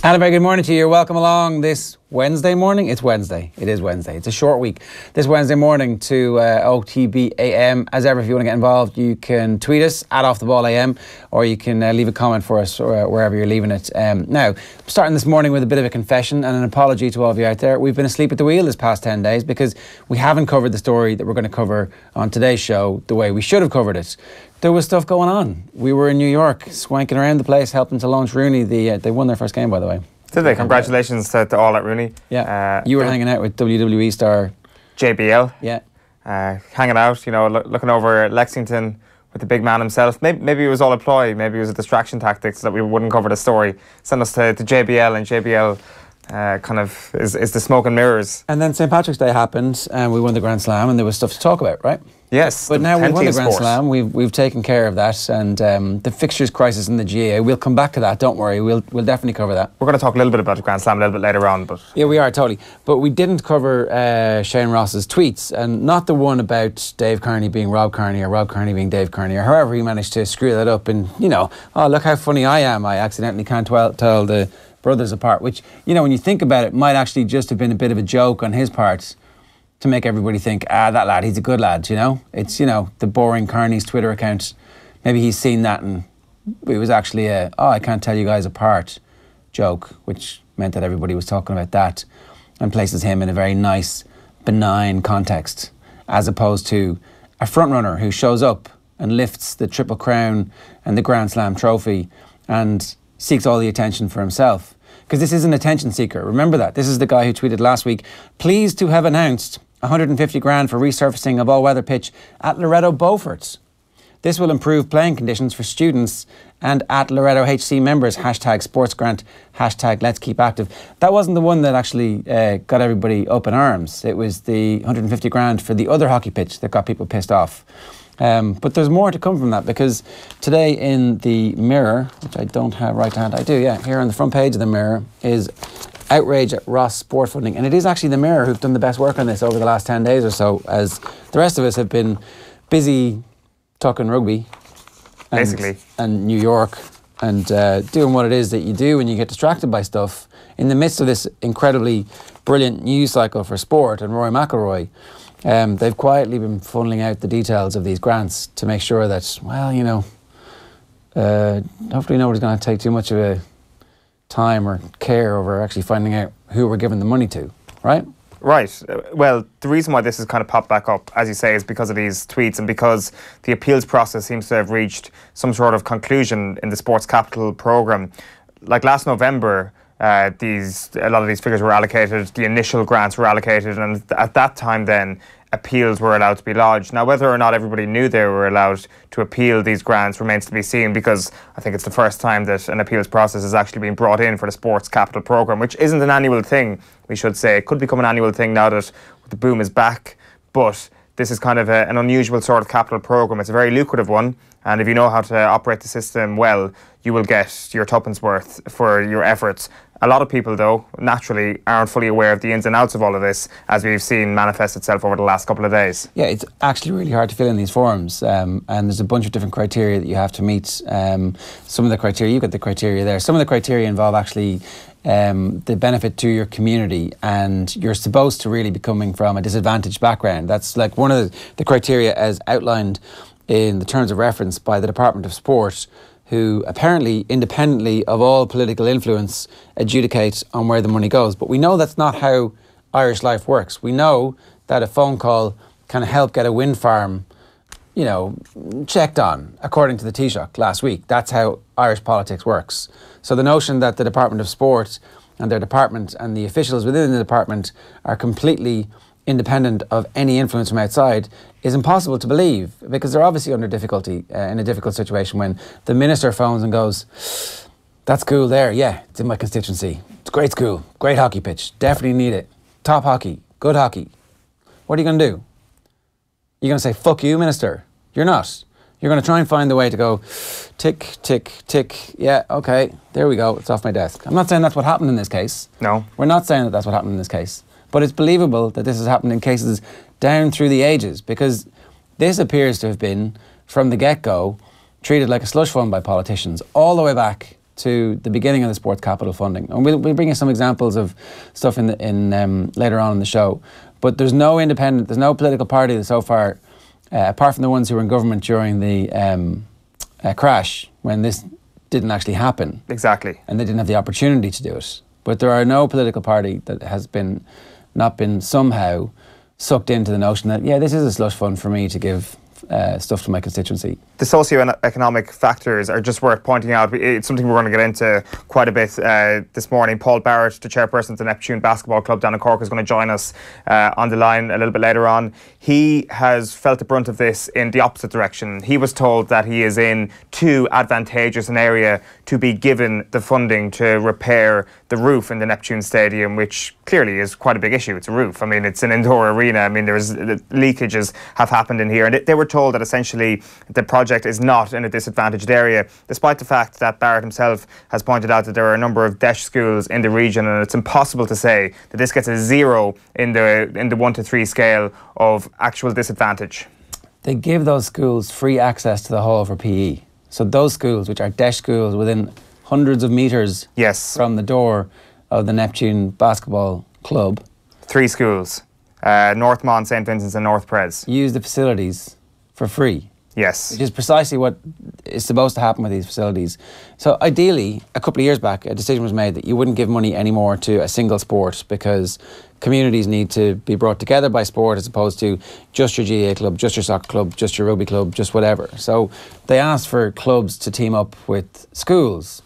And a very good morning to you. You're welcome along this Wednesday morning. It's Wednesday. It is Wednesday. It's a short week. This Wednesday morning to OTB AM. As ever, if you want to get involved, you can tweet us at @OffTheBallAM, or you can leave a comment for us wherever you're leaving it. Now, starting this morning with a bit of a confession and an apology to all of you out there. We've been asleep at the wheel this past 10 days because we haven't covered the story that we're going to cover on today's show the way we should have covered it. There was stuff going on. We were in New York, swanking around the place, helping to launch Rooney. They won their first game, by the way. Did they? Congratulations to all at Rooney. Yeah. You were hanging out with WWE star JBL. Yeah. Hanging out, you know, looking over Lexington with the big man himself. Maybe it was all a ploy. Maybe it was a distraction tactic so that we wouldn't cover the story. Send us to JBL, and JBL kind of is the smoke and mirrors. And then St. Patrick's Day happened, and we won the Grand Slam, and there was stuff to talk about, right? Yes, but now we've won the Grand Slam. We've taken care of that, and the fixtures crisis in the GAA. We'll come back to that. Don't worry. We'll definitely cover that. We're going to talk a little bit about the Grand Slam a little bit later on, but yeah, we are totally. But we didn't cover Shane Ross's tweets, and not the one about Dave Kearney being Rob Kearney or Rob Kearney being Dave Kearney, or however he managed to screw that up. And you know, oh look how funny I am. I accidentally can't tell the brothers apart. Which, you know, when you think about it, might actually just have been a bit of a joke on his part, to make everybody think, that lad, he's a good lad, you know? It's, you know, the boring Kearney's Twitter account. Maybe he's seen that and it was actually I can't tell you guys apart joke, which meant that everybody was talking about that and places him in a very nice, benign context, as opposed to a frontrunner who shows up and lifts the Triple Crown and the Grand Slam trophy and seeks all the attention for himself. Because this is an attention seeker. Remember that. This is the guy who tweeted last week, pleased to have announced 150 grand for resurfacing of all-weather pitch at Loretto Beaufort. This will improve playing conditions for students and at Loretto HC members, #sportsgrant, #let's-keep-active. That wasn't the one that actually got everybody up in arms. It was the 150 grand for the other hockey pitch that got people pissed off. But there's more to come from that, because today in the Mirror, which I don't have right to hand, I do, yeah, here on the front page of the Mirror is outrage at Ross Sport Funding. And it is actually the Mirror who've done the best work on this over the last 10 days or so, as the rest of us have been busy talking rugby. Basically. And New York and doing what it is that you do when you get distracted by stuff in the midst of this incredibly brilliant news cycle for sport and Rory McIlroy. They've quietly been funneling out the details of these grants to make sure that, well, you know, hopefully nobody's going to take too much of a time or care over actually finding out who we're giving the money to, right? Right. Well, the reason why this has kind of popped back up, as you say, is because of these tweets and because the appeals process seems to have reached some sort of conclusion in the Sports Capital programme. Like last November, a lot of these figures were allocated, the initial grants were allocated, and at that time then appeals were allowed to be lodged. Now, whether or not everybody knew they were allowed to appeal these grants remains to be seen, because I think it's the first time that an appeals process has actually been brought in for the Sports Capital programme, which isn't an annual thing, we should say. It could become an annual thing now that the boom is back, but this is kind of an unusual sort of capital programme. It's a very lucrative one, and if you know how to operate the system well, you will get your tuppence worth for your efforts. A lot of people, though, naturally aren't fully aware of the ins and outs of all of this, as we've seen manifest itself over the last couple of days. Yeah, it's actually really hard to fill in these forms, and there's a bunch of different criteria that you have to meet. Some of the criteria, you've got the criteria there. Some of the criteria involve actually the benefit to your community, and you're supposed to really be coming from a disadvantaged background. That's like one of the criteria as outlined in the terms of reference by the Department of Sport, who apparently, independently of all political influence, adjudicate on where the money goes. But we know that's not how Irish life works. We know that a phone call can help get a wind farm, you know, checked on, according to the Taoiseach last week. That's how Irish politics works. So the notion that the Department of Sport and their department and the officials within the department are completely independent of any influence from outside is impossible to believe, because they're obviously under difficulty in a difficult situation when the minister phones and goes, that school there, yeah, it's in my constituency. It's a great school, great hockey pitch, definitely need it. Top hockey, good hockey. What are you going to do? You're going to say, fuck you, minister? You're not. You're going to try and find the way to go, tick, tick, tick, yeah, okay, there we go, it's off my desk. I'm not saying that's what happened in this case. No. We're not saying that that's what happened in this case. But it's believable that this has happened in cases down through the ages, because this appears to have been, from the get-go, treated like a slush fund by politicians, all the way back to the beginning of the sports capital funding. And we'll bring you some examples of stuff in later on in the show. But there's no political party that so far, apart from the ones who were in government during the crash, when this didn't actually happen. Exactly. And they didn't have the opportunity to do it. But there are no political party that has not been somehow sucked into the notion that, yeah, this is a slush fund for me to give stuff to my constituency. The socio-economic factors are just worth pointing out. It's something we're going to get into quite a bit this morning. Paul Barrett, the chairperson of the Neptune basketball club down in Cork, is going to join us on the line a little bit later on. He has felt the brunt of this in the opposite direction. He was told that he is in too advantageous an area to be given the funding to repair the roof in the Neptune Stadium, which clearly is quite a big issue. It's a roof. I mean, it's an indoor arena. I mean, leakages have happened in here. And they were told that essentially the project is not in a disadvantaged area, despite the fact that Barrett himself has pointed out that there are a number of DEIS schools in the region, and it's impossible to say that this gets a 0 in the 1 to 3 scale of actual disadvantage. They give those schools free access to the hall for PE. So those schools, which are DEIS schools within hundreds of metres from the door of the Neptune basketball club. 3 schools, Northmont, St. Vincent's and North Pres. Use the facilities for free. Yes. Which is precisely what is supposed to happen with these facilities. So ideally, a couple of years back, a decision was made that you wouldn't give money anymore to a single sport because communities need to be brought together by sport as opposed to just your GAA club, just your soccer club, just your rugby club, just whatever. So they asked for clubs to team up with schools.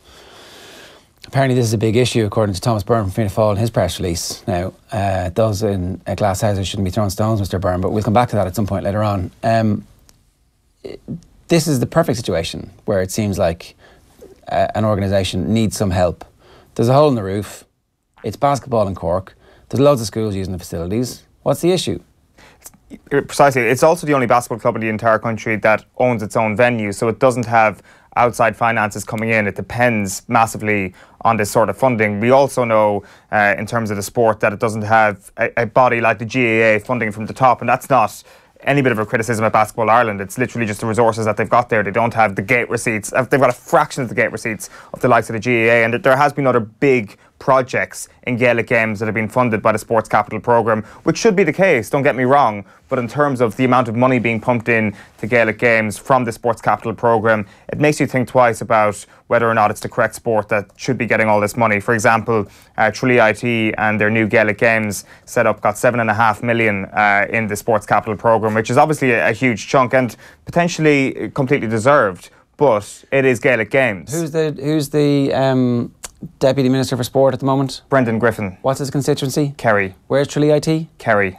Apparently this is a big issue, according to Thomas Byrne from Fianna Fáil in his press release. Now, those in glass houses shouldn't be throwing stones, Mr. Byrne, but we'll come back to that at some point later on. This is the perfect situation where it seems like an organisation needs some help. There's a hole in the roof. It's basketball in Cork. There's loads of schools using the facilities. What's the issue? Precisely. It's also the only basketball club in the entire country that owns its own venue, so it doesn't have outside finances coming in. It depends massively on this sort of funding. We also know in terms of the sport that it doesn't have a body like the GAA funding from the top, and that's not any bit of a criticism at Basketball Ireland. It's literally just the resources that they've got there. They don't have the gate receipts. They've got a fraction of the gate receipts of the likes of the GAA, and there has been other big projects in Gaelic games that have been funded by the Sports Capital Programme, which should be the case, don't get me wrong, but in terms of the amount of money being pumped in to Gaelic games from the Sports Capital Programme, it makes you think twice about whether or not it's the correct sport that should be getting all this money. For example, Tralee IT and their new Gaelic games setup got 7.5 million in the Sports Capital Programme, which is obviously a huge chunk and potentially completely deserved, but it is Gaelic games. Who's the Deputy Minister for Sport at the moment? Brendan Griffin. What's his constituency? Kerry. Where's Tralee IT? Kerry.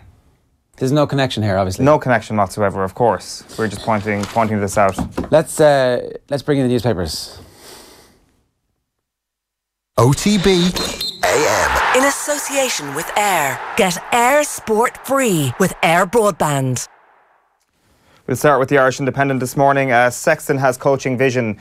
There's no connection here, obviously. No connection whatsoever, of course. We're just pointing this out. Let's bring in the newspapers. OTB AM. In association with Air. Get Air Sport free with Air Broadband. We'll start with the Irish Independent this morning. Sexton has coaching vision,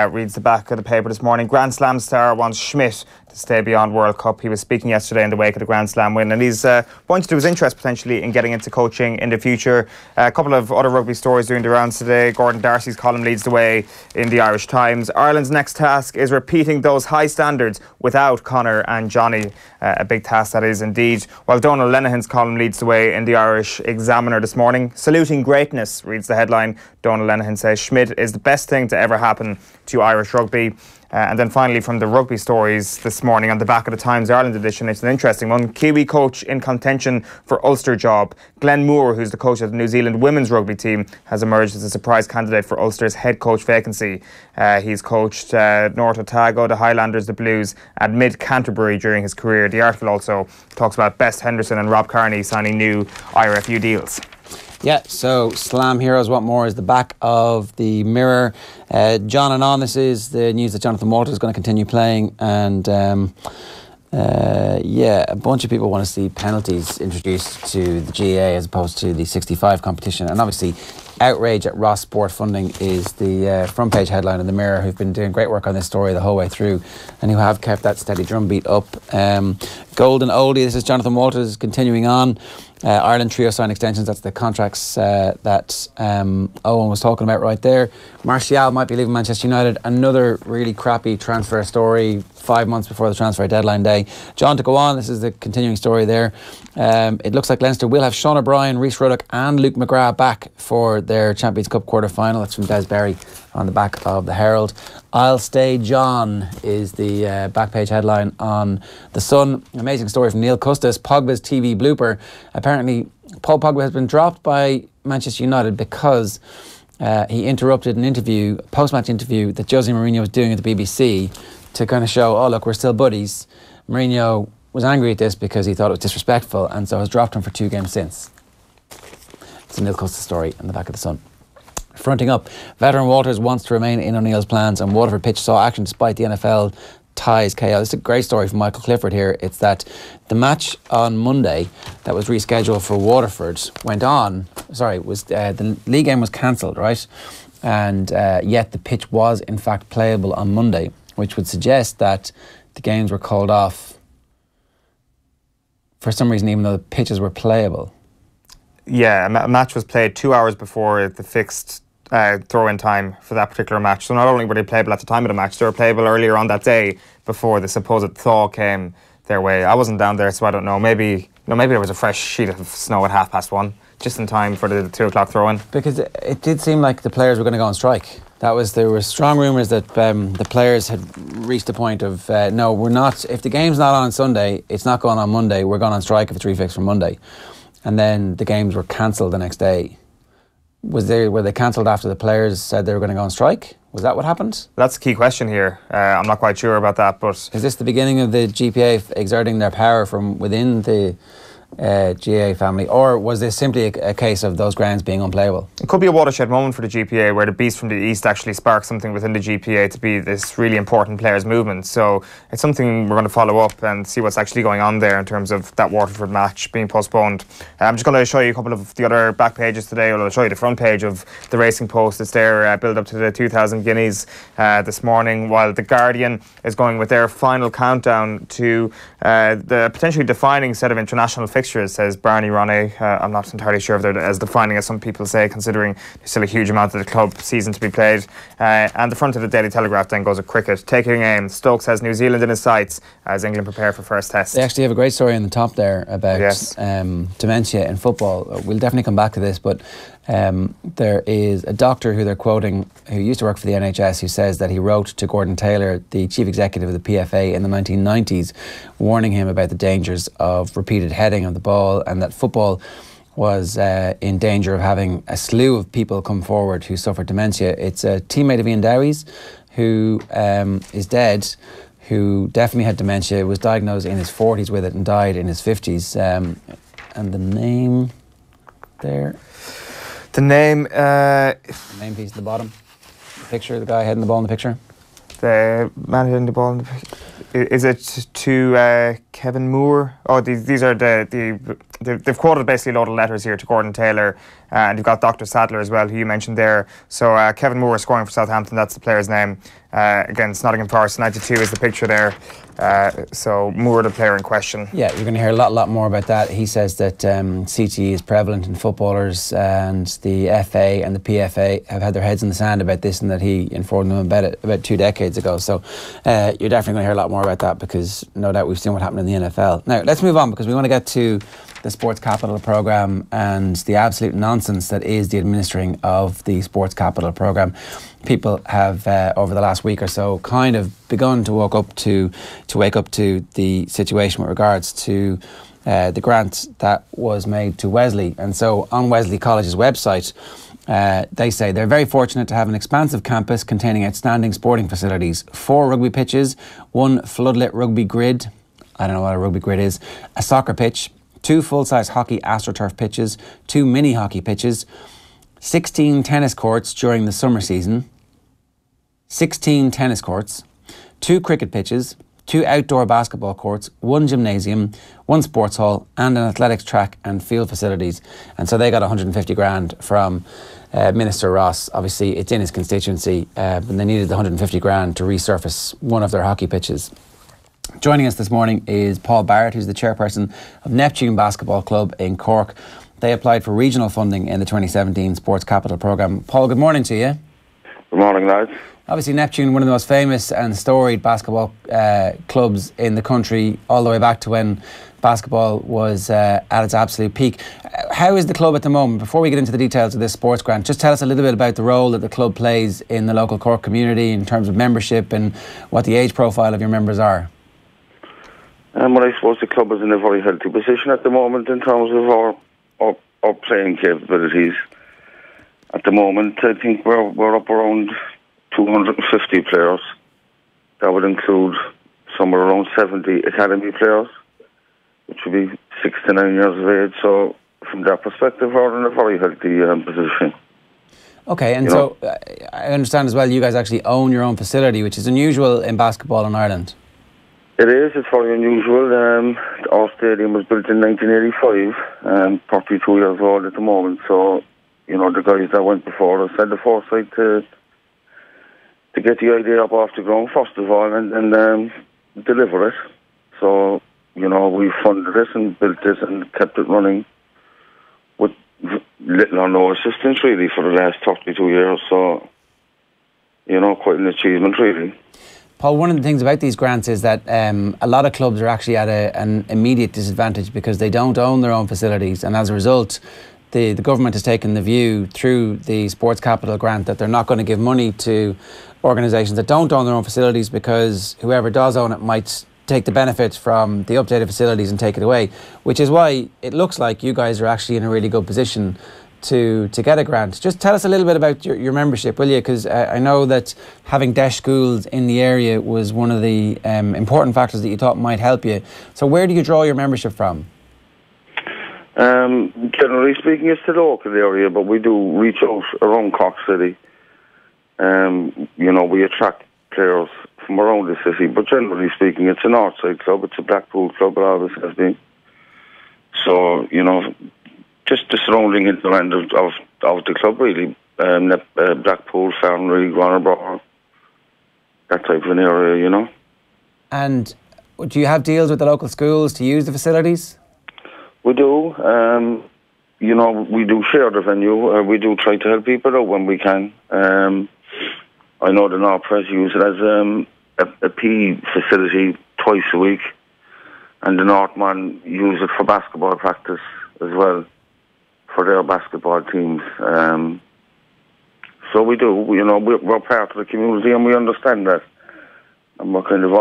reads the back of the paper this morning. Grand Slam star wants Schmidt to stay beyond World Cup. He was speaking yesterday in the wake of the Grand Slam win, and he's pointed to his interest potentially in getting into coaching in the future. A couple of other rugby stories doing the rounds today. Gordon Darcy's column leads the way in the Irish Times. Ireland's next task is repeating those high standards without Conor and Johnny. A big task that is indeed. While Donal Lenihan's column leads the way in the Irish Examiner this morning. Saluting greatness, reads the headline. Donal Lenihan says Schmidt is the best thing to ever happen to Irish rugby. And then finally from the rugby stories this morning on the back of the Times Ireland edition, it's an interesting one. Kiwi coach in contention for Ulster job. Glenn Moore, who's the coach of the New Zealand women's rugby team, has emerged as a surprise candidate for Ulster's head coach vacancy. He's coached North Otago, the Highlanders, the Blues and Mid Canterbury during his career. The article also talks about Bess Henderson and Rob Kearney signing new IRFU deals. Yeah, so Slam Heroes Want More is the back of the Mirror. John and on, this is the news that Jonathan Walters is going to continue playing, and yeah, a bunch of people want to see penalties introduced to the GAA as opposed to the 65 competition, and obviously outrage at Ross Sport Funding is the front page headline in the Mirror, who've been doing great work on this story the whole way through and who have kept that steady drumbeat up. Golden Oldie, this is Jonathan Walters continuing on. Ireland trio sign extensions, that's the contracts that Owen was talking about right there. Martial might be leaving Manchester United. Another really crappy transfer story 5 months before the transfer deadline day. John, to go on, this is the continuing story there. It looks like Leinster will have Sean O'Brien, Rhys Ruddock and Luke McGrath back for their Champions Cup quarter-final. That's from Des Berry on the back of the Herald. I'll Stay John is the back page headline on The Sun. Amazing story from Neil Custis. Pogba's TV blooper. Apparently, Paul Pogba has been dropped by Manchester United because he interrupted an interview, a post-match interview that Jose Mourinho was doing at the BBC to kind of show, oh look, we're still buddies. Mourinho was angry at this because he thought it was disrespectful, and so has dropped him for 2 games since. It's a Neil Custis story on the back of The Sun. Fronting up, veteran Walters wants to remain in O'Neill's plans, and Waterford pitch saw action despite the NFL ties KO. This is a great story from Michael Clifford here. It's that the match on Monday that was rescheduled for Waterford went on. Sorry, was the league game was cancelled, right? And yet the pitch was in fact playable on Monday, which would suggest that the games were called off for some reason, even though the pitches were playable. Yeah, a match was played 2 hours before the fixed throw-in time for that particular match. So not only were they playable at the time of the match, they were playable earlier on that day before the supposed thaw came their way. I wasn't down there, so I don't know. Maybe there was a fresh sheet of snow at 1:30, just in time for the 2 o'clock throw-in. Because it did seem like the players were going to go on strike. There were strong rumours that the players had reached a point of no, we're not. If the game's not on Sunday, it's not going on Monday. We're going on strike if it's refixed for Monday. And then the games were cancelled the next day. Were they cancelled after the players said they were going to go on strike? Was that what happened? That's the key question here. I'm not quite sure about that, but is this the beginning of the GPA exerting their power from within the GA family, or was this simply a case of those grounds being unplayable? It could be a watershed moment for the GPA where the beast from the east actually sparked something within the GPA to be this really important players movement. So it's something we're going to follow up and see what's actually going on there in terms of that Waterford match being postponed. I'm just going to show you a couple of the other back pages today. I'll show you the front page of the Racing Post. It's their build up to the 2000 Guineas this morning, while the Guardian is going with their final countdown to the potentially defining set of international fixtures, says Barney Ronay. I'm not entirely sure if they're as defining as some people say, considering there's still a huge amount of the club season to be played. And the front of the Daily Telegraph then goes with cricket. Taking aim, Stokes has New Zealand in his sights as England prepare for first test. They actually have a great story on the top there about dementia in football. We'll definitely come back to this, but there is a doctor who they're quoting who used to work for the NHS who says that he wrote to Gordon Taylor, the chief executive of the PFA in the 1990s, warning him about the dangers of repeated heading of the ball, and that football was in danger of having a slew of people come forward who suffered dementia. It's a teammate of Ian Dowie's who is dead, who definitely had dementia, was diagnosed in his 40s with it and died in his 50s. And the name there? The name piece at the bottom. The picture, the guy heading the ball in the picture. The man heading the ball in the picture. Is it to Kevin Moore? Oh, these are they've quoted basically a load of letters here to Gordon Taylor, and you've got Dr. Sadler as well, who you mentioned there. So Kevin Moore is scoring for Southampton. That's the player's name. Against Nottingham Forest, 92 is the picture there. So Moore, the player in question. Yeah, you're going to hear a lot more about that. He says that CTE is prevalent in footballers, and the FA and the PFA have had their heads in the sand about this, and that he informed them about it about 2 decades ago. So you're definitely going to hear a lot more about that, because no doubt we've seen what happened in the NFL. Now let's move on, because we want to get to the Sports Capital programme and the absolute nonsense that is the administering of the Sports Capital programme. People have over the last week or so kind of begun to wake up to the situation with regards to the grant that was made to Wesley. And so on Wesley College's website, they say they're very fortunate to have an expansive campus containing outstanding sporting facilities, 4 rugby pitches, 1 floodlit rugby grid, I don't know what a rugby grid is, a soccer pitch, 2 full-size hockey AstroTurf pitches, 2 mini hockey pitches, 16 tennis courts during the summer season, 16 tennis courts, 2 cricket pitches, 2 outdoor basketball courts, 1 gymnasium, 1 sports hall, and an athletics track and field facilities. And so they got 150 grand from Minister Ross. Obviously, it's in his constituency, but they needed the 150 grand to resurface one of their hockey pitches. Joining us this morning is Paul Barrett, who's the chairperson of Neptune Basketball Club in Cork. They applied for regional funding in the 2017 Sports Capital Programme. Paul, good morning to you. Good morning, lads. Obviously, Neptune, one of the most famous and storied basketball clubs in the country, all the way back to when basketball was at its absolute peak. How is the club at the moment? Before we get into the details of this sports grant, just tell us a little bit about the role that the club plays in the local Cork community in terms of membership and what the age profile of your members are. Well, I suppose the club is in a very healthy position at the moment in terms of our playing capabilities. At the moment, I think we're up around 250 players. That would include somewhere around 70 academy players, which would be 6 to 9 years of age. So from that perspective, we're in a very healthy position. Okay, and so I understand as well you guys actually own your own facility, which is unusual in basketball in Ireland. It is. It's very unusual. Our stadium was built in 1985, 32 years old at the moment. So, the guys that went before us had the foresight to get the idea up off the ground, first of all, and then deliver it. So, we funded it and built it and kept it running with little or no assistance, really, for the last 32 years. So, quite an achievement, really. Paul, one of the things about these grants is that a lot of clubs are actually at an immediate disadvantage because they don't own their own facilities, and as a result the government has taken the view through the Sports Capital Grant that they're not going to give money to organisations that don't own their own facilities, because whoever does own it might take the benefit from the updated facilities and take it away, which is why it looks like you guys are actually in a really good position to get a grant. Just tell us a little bit about your membership, will you? Because I know that having DEIS schools in the area was one of the important factors that you thought might help you. So where do you draw your membership from? Generally speaking, it's the local area, but we do reach out around Cork City. We attract players from around the city, but generally speaking, it's a Northside club. It's a Blackpool club, it always has been. So, just the surrounding hinterland of the club, really. Blackpool, Farnley, Granarborough, that type of an area, And do you have deals with the local schools to use the facilities? We do. We do share the venue. We do try to help people out when we can. I know the North Press use it as a PE facility twice a week, and the Northman use it for basketball practice as well, for their basketball teams. So we do. We're part of the community and we understand that. And we're kind of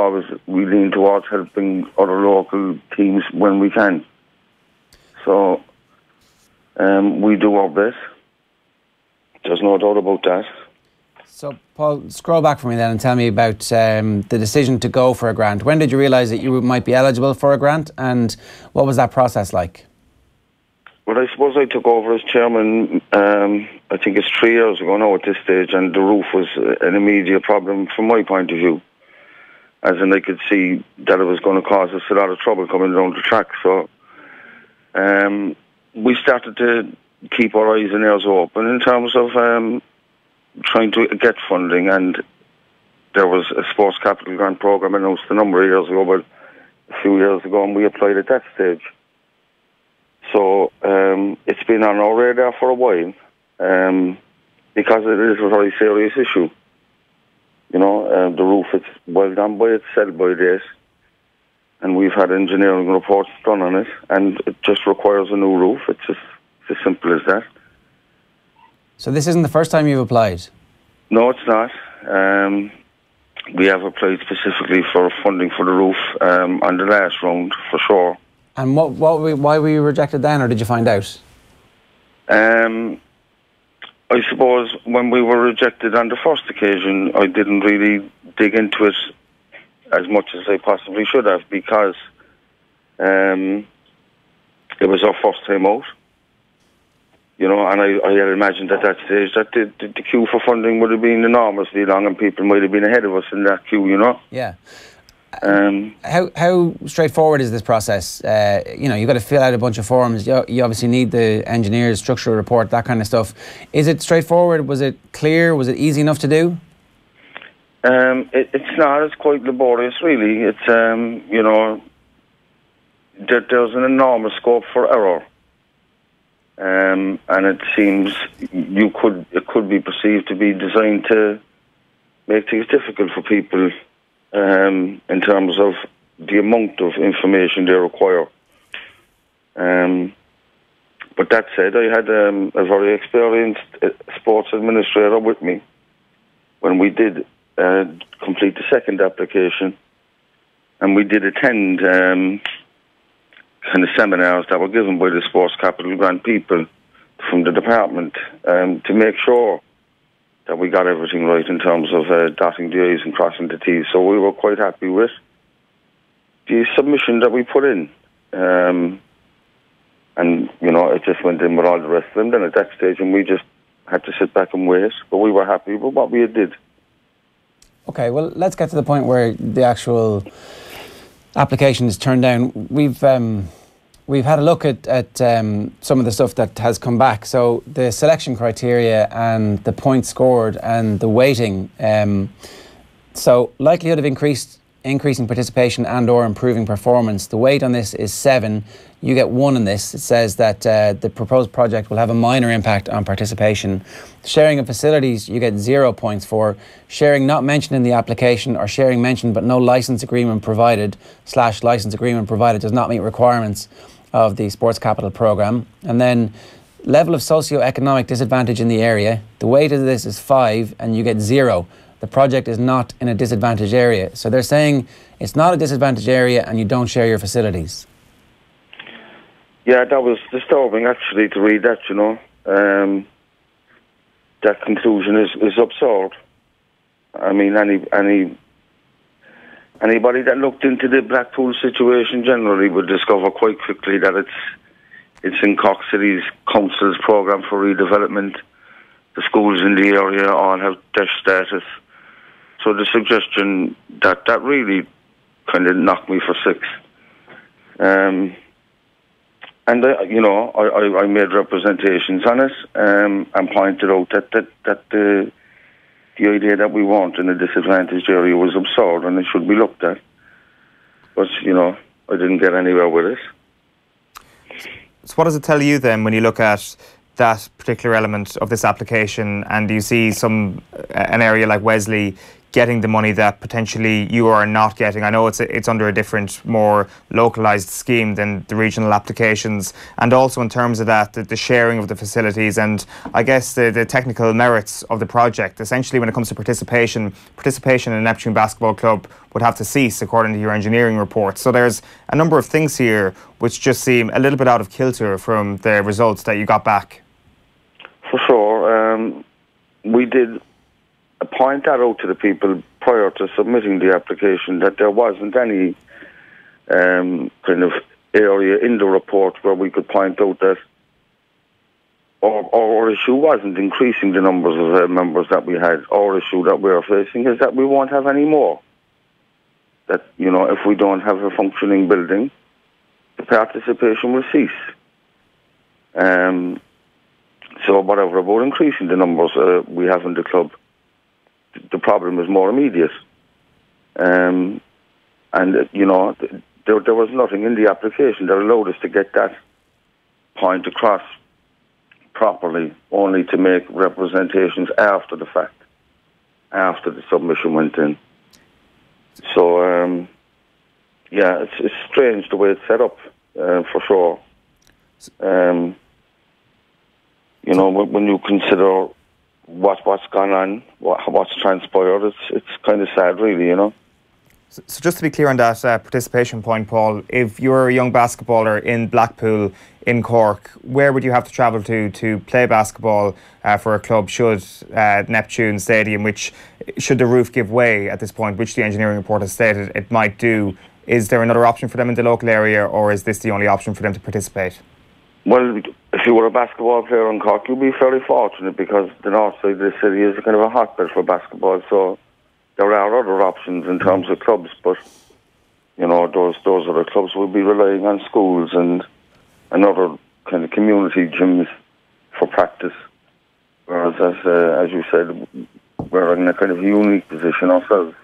we lean towards helping other local teams when we can. So we do our best. There's no doubt about that. So, Paul, scroll back for me then and tell me about the decision to go for a grant. When did you realise that you might be eligible for a grant, and what was that process like? Well, I suppose I took over as chairman, I think it's 3 years ago now at this stage, and the roof was an immediate problem from my point of view. As in, I could see that it was going to cause us a lot of trouble coming down the track. So we started to keep our eyes and ears open in terms of trying to get funding, and there was a Sports Capital Grant Programme announced a number of years ago, but a few years ago, and we applied at that stage. So it's been on our radar for a while, because it is a very serious issue. The roof, it's well done by itself by date, and we've had engineering reports done on it, and it just requires a new roof. It's just as simple as that. So this isn't the first time you've applied? No, it's not. We have applied specifically for funding for the roof on the last round, for sure. And why were you rejected then, or did you find out? I suppose when we were rejected on the first occasion, I didn't really dig into it as much as I possibly should have, because it was our first time out. And I had imagined at that stage that the queue for funding would have been enormously long, and people might have been ahead of us in that queue, Yeah. How straightforward is this process? You've got to fill out a bunch of forms. You obviously need the engineer's structural report, that kind of stuff. Is it straightforward? Was it clear? Was it easy enough to do? It's not. It's quite laborious, really. It's there's an enormous scope for error, and it seems it could be perceived to be designed to make things difficult for people in terms of the amount of information they require. But that said, I had a very experienced sports administrator with me when we did complete the second application, and we did attend kind of seminars that were given by the Sports Capital Grant people from the department to make sure that we got everything right in terms of dotting the I's and crossing the T's. So we were quite happy with the submission that we put in. And, it just went in with all the rest of them then at that stage, and we just had to sit back and wait. But we were happy with what we did. Okay, well, let's get to the point where the actual application is turned down. We've had a look at some of the stuff that has come back. So the selection criteria and the points scored and the weighting. So likelihood of increasing participation and or improving performance. The weight on this is 7. You get 1 on this. It says that the proposed project will have a minor impact on participation. Sharing of facilities, you get 0 points for. Sharing not mentioned in the application, or sharing mentioned but no license agreement provided / license agreement provided does not meet requirements of the Sports Capital Programme. And then level of socio-economic disadvantage in the area. The weight of this is 5 and you get 0. The project is not in a disadvantaged area. So they're saying it's not a disadvantaged area and you don't share your facilities. Yeah, that was disturbing actually to read that, that conclusion is absurd. I mean, anybody that looked into the Blackpool situation generally would discover quite quickly that it's in Cork City's Council's programme for redevelopment. The schools in the area all have DESH status. So the suggestion that really kind of knocked me for 6. And I made representations on it and pointed out that the idea that we weren't in a disadvantaged area was absurd and it should be looked at. But, I didn't get anywhere with it. So what does it tell you then when you look at that particular element of this application and you see an area like Wesley getting the money that potentially you are not getting? I know it's under a different, more localised scheme than the regional applications, and also in terms of that, the sharing of the facilities and I guess the technical merits of the project. Essentially, when it comes to participation in Neptune Basketball Club would have to cease according to your engineering report. So there's a number of things here which just seem a little bit out of kilter from the results that you got back. For sure. We did point that out to the people prior to submitting the application, that there wasn't any kind of area in the report where we could point out that our issue wasn't increasing the numbers of members that we had. Our issue that we are facing is that we won't have any more. That, if we don't have a functioning building, the participation will cease. So whatever about increasing the numbers we have in the club, the problem is more immediate. And, there was nothing in the application that allowed us to get that point across properly, only to make representations after the fact, after the submission went in. So, it's strange the way it's set up, for sure. When you consider what's gone on, what's transpired, it's kind of sad, really, So just to be clear on that participation point, Paul, if you're a young basketballer in Blackpool, in Cork, where would you have to travel to play basketball for a club should Neptune Stadium, which, should the roof give way at this point, which the engineering report has stated it might do, is there another option for them in the local area, or is this the only option for them to participate? Well, if you were a basketball player in Cork, you'd be fairly fortunate because the north side of the city is kind of a hotbed for basketball, so there are other options in terms of clubs, but, those other clubs will be relying on schools and other kind of community gyms for practice. Whereas, as you said, we're in a kind of unique position ourselves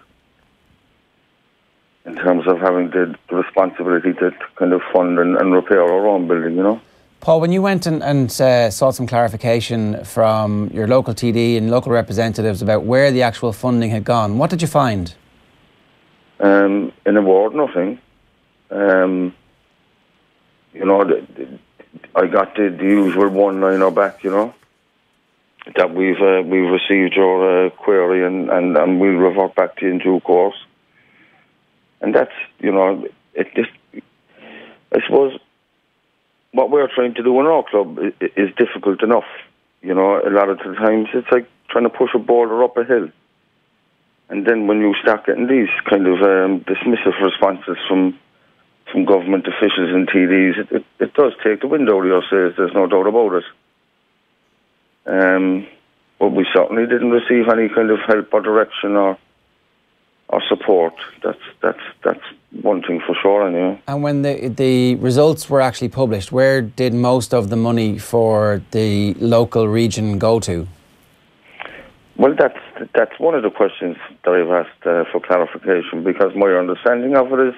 in terms of having the responsibility to kind of fund and repair our own building, you know. Paul, when you went and sought some clarification from your local TD and local representatives about where the actual funding had gone, what did you find? In a word, nothing. You know, I got the usual one-liner back, you know, that we've received your query and we'll revert back to you in due course. And that's, you know, it just, I suppose, what we're trying to do in our club is difficult enough. You know, a lot of the times it's like trying to push a boulder up a hill. And then when you start getting these kind of dismissive responses from government officials and TDs, it does take the wind out of your sails, there's no doubt about it. But we certainly didn't receive any kind of help or direction or support. That's one thing for sure, anyway. And when the results were actually published, where did most of the money for the local region go to? Well, that's one of the questions that I've asked for clarification, because my understanding of it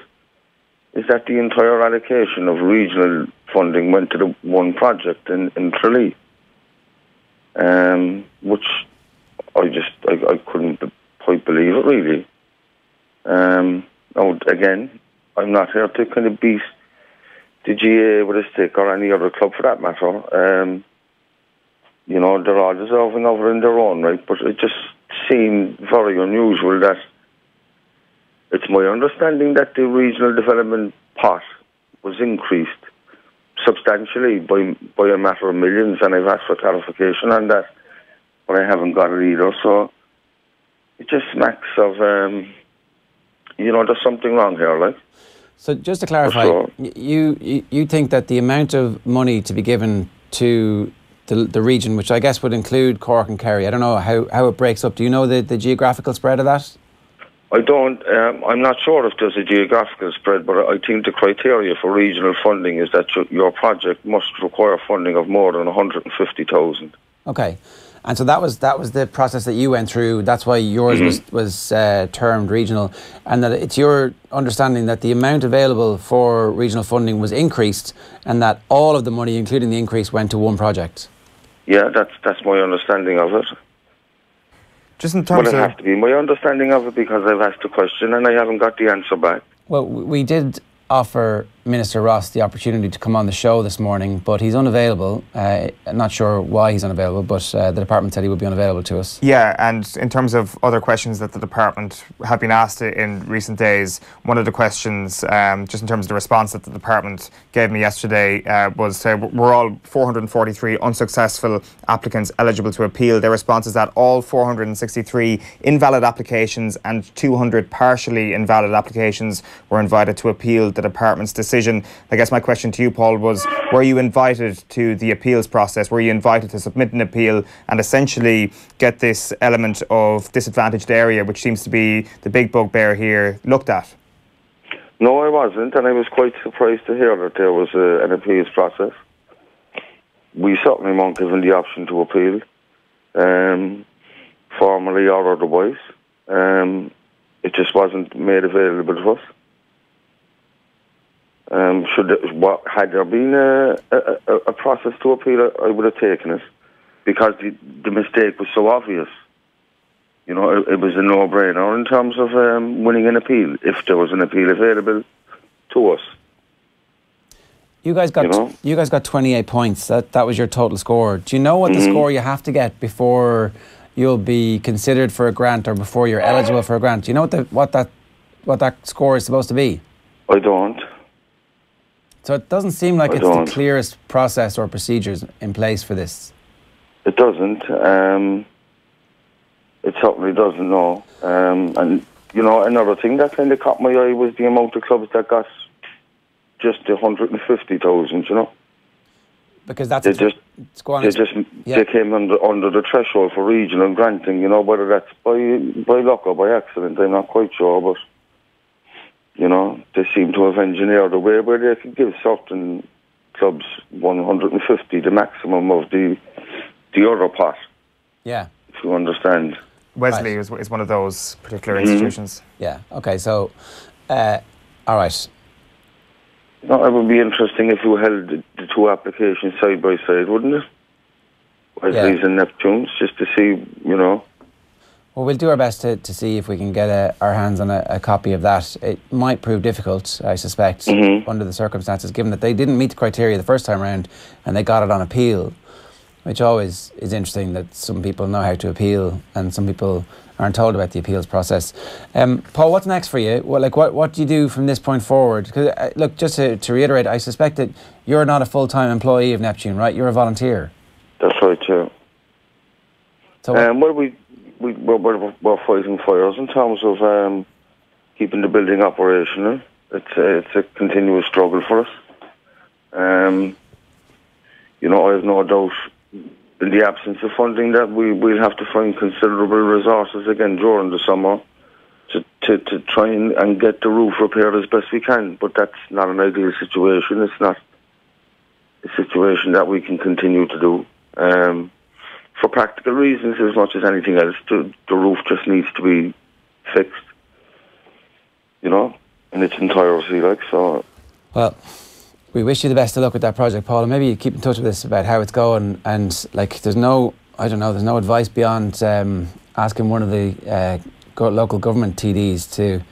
is that the entire allocation of regional funding went to the one project in Tralee, which I couldn't quite believe it, really. Now, again, I'm not here to kind of beat the GA with a stick or any other club for that matter. You know, they're all deserving of it in their own right, but it just seemed very unusual that it's my understanding that the regional development pot was increased substantially by a matter of millions, and I've asked for clarification on that, but I haven't got it either. So it just smacks of, you know, there's something wrong here, like. So just to clarify, sure. you think that the amount of money to be given to the region, which I guess would include Cork and Kerry, I don't know how it breaks up. Do you know the geographical spread of that? I don't. I'm not sure if there's a geographical spread, but I think the criteria for regional funding is that your project must require funding of more than 150,000. Okay, and so that was the process that you went through. That's why yours was termed regional, and that it's your understanding that the amount available for regional funding was increased, and that all of the money, including the increase, went to one project. Yeah, that's my understanding of it. Just in terms it has to be my understanding of it, because I've asked the question and I haven't got the answer back. Well, we did offer Minister Ross the opportunity to come on the show this morning, but he's unavailable. I'm not sure why he's unavailable, but the department said he would be unavailable to us. Yeah, and in terms of other questions that the department have been asked in recent days, one of the questions, just in terms of the response that the department gave me yesterday, was were all 443 unsuccessful applicants eligible to appeal? Their response is that all 463 invalid applications and 200 partially invalid applications were invited to appeal the department's decision. I guess my question to you, Paul, was, were you invited to the appeals process? Were you invited to submit an appeal and essentially get this element of disadvantaged area, which seems to be the big bugbear here, looked at? No, I wasn't, and I was quite surprised to hear that there was an appeals process. We certainly weren't given the option to appeal, formally or otherwise. It just wasn't made available to us. Had there been a process to appeal, I would have taken it, because the mistake was so obvious. You know, it was a no-brainer in terms of winning an appeal, if there was an appeal available to us. You guys got 28 points. That was your total score. Do you know what the score you have to get before you'll be considered for a grant, or before you're eligible for a grant? Do you know what that score is supposed to be? I don't. So it doesn't seem like it's the clearest process or procedures in place for this. It doesn't. It certainly doesn't, no. And, you know, another thing that kind of caught my eye was the amount of clubs that got just 150,000, you know. Because that's... They came under the threshold for regional granting, you know, whether that's by luck or by accident, I'm not quite sure, but... You know, they seem to have engineered a way where they could give certain clubs 150, the maximum of the other pot. Yeah. If you understand. Wesley is one of those particular institutions. Yeah. Okay. So, all right. No, it would be interesting if you held the two applications side by side, wouldn't it? Wesley's and Neptune's, just to see, Well, we'll do our best to see if we can get our hands on a copy of that. It might prove difficult, I suspect, under the circumstances, given that they didn't meet the criteria the first time round and they got it on appeal, which always is interesting that some people know how to appeal and some people aren't told about the appeals process. Paul, what's next for you? Well, what do you do from this point forward? 'Cause, look, just to reiterate, I suspect that you're not a full-time employee of Neptune, right? You're a volunteer. That's right, yeah. So we're fighting fires in terms of keeping the building operational. It's a continuous struggle for us. I have no doubt in the absence of funding that we'll have to find considerable resources again during the summer to try and get the roof repaired as best we can. But that's not an ideal situation. It's not a situation that we can continue to do. For practical reasons, as much as anything else, the roof just needs to be fixed, in its entirety, so. Well, we wish you the best of luck with that project, Paul, and maybe you keep in touch with us about how it's going. And there's no advice beyond asking one of the local government TDs to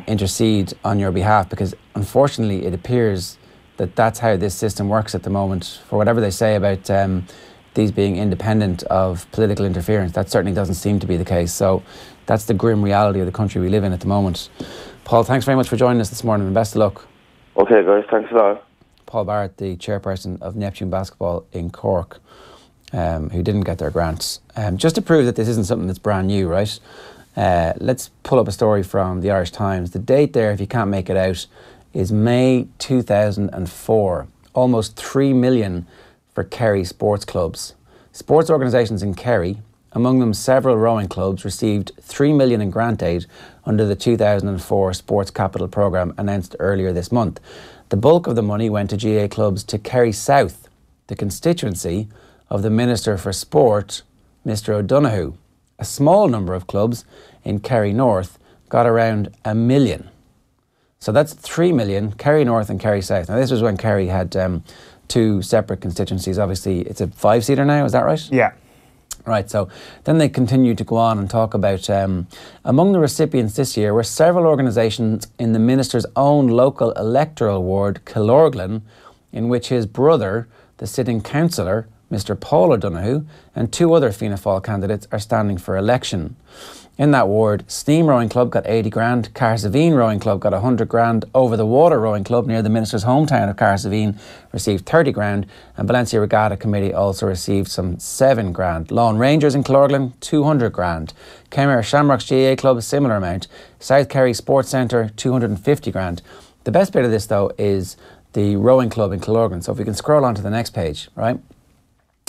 intercede on your behalf, because unfortunately it appears that that's how this system works at the moment. For whatever they say about these being independent of political interference, that certainly doesn't seem to be the case. So that's the grim reality of the country we live in at the moment. Paul, thanks very much for joining us this morning and best of luck. Okay, guys, thanks a lot. Paul Barrett, the chairperson of Neptune Basketball in Cork, who didn't get their grants. Just to prove that this isn't something that's brand new, right? Let's pull up a story from the Irish Times. The date there, if you can't make it out, is May 2004. Almost 3 million for Kerry sports clubs. Sports organisations in Kerry, among them several rowing clubs, received 3 million in grant aid under the 2004 Sports Capital Programme announced earlier this month. The bulk of the money went to GA clubs to Kerry South, the constituency of the Minister for Sport, Mr O'Donoghue. A small number of clubs in Kerry North got around 1 million. So that's 3 million, Kerry North and Kerry South. Now this was when Kerry had two separate constituencies. Obviously it's a 5-seater now, is that right? Yeah. Right, so then they continue to go on and talk about among the recipients this year were several organisations in the Minister's own local electoral ward, Killorglin, in which his brother, the sitting councillor, Mr Paul O'Donoghue, and 2 other Fianna Fáil candidates are standing for election. In that ward, Steam Rowing Club got 80 grand, Carsaveen Rowing Club got 100 grand, Over the Water Rowing Club near the Minister's hometown of Carsaveen received 30 grand, and Valencia Regatta Committee also received some 7 grand. Lawn Rangers in Killorglin, 200 grand. Kenmare Shamrocks GAA Club, a similar amount. South Kerry Sports Centre, 250 grand. The best bit of this, though, is the rowing club in Killorglin. So if we can scroll on to the next page, right?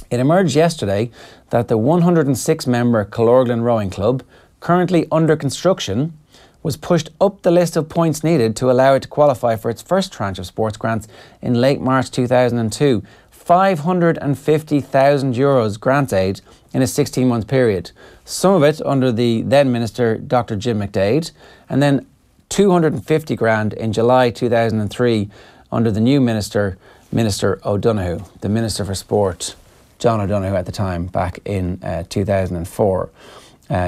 It emerged yesterday that the 106-member Killorglin Rowing Club, currently under construction, was pushed up the list of points needed to allow it to qualify for its first tranche of sports grants in late March 2002. €550,000 grant aid in a 16-month period. Some of it under the then Minister, Dr Jim McDaid, and then 250 grand in July 2003 under the new Minister, Minister O'Donoghue, the Minister for Sport, John O'Donoghue at the time, back in 2004.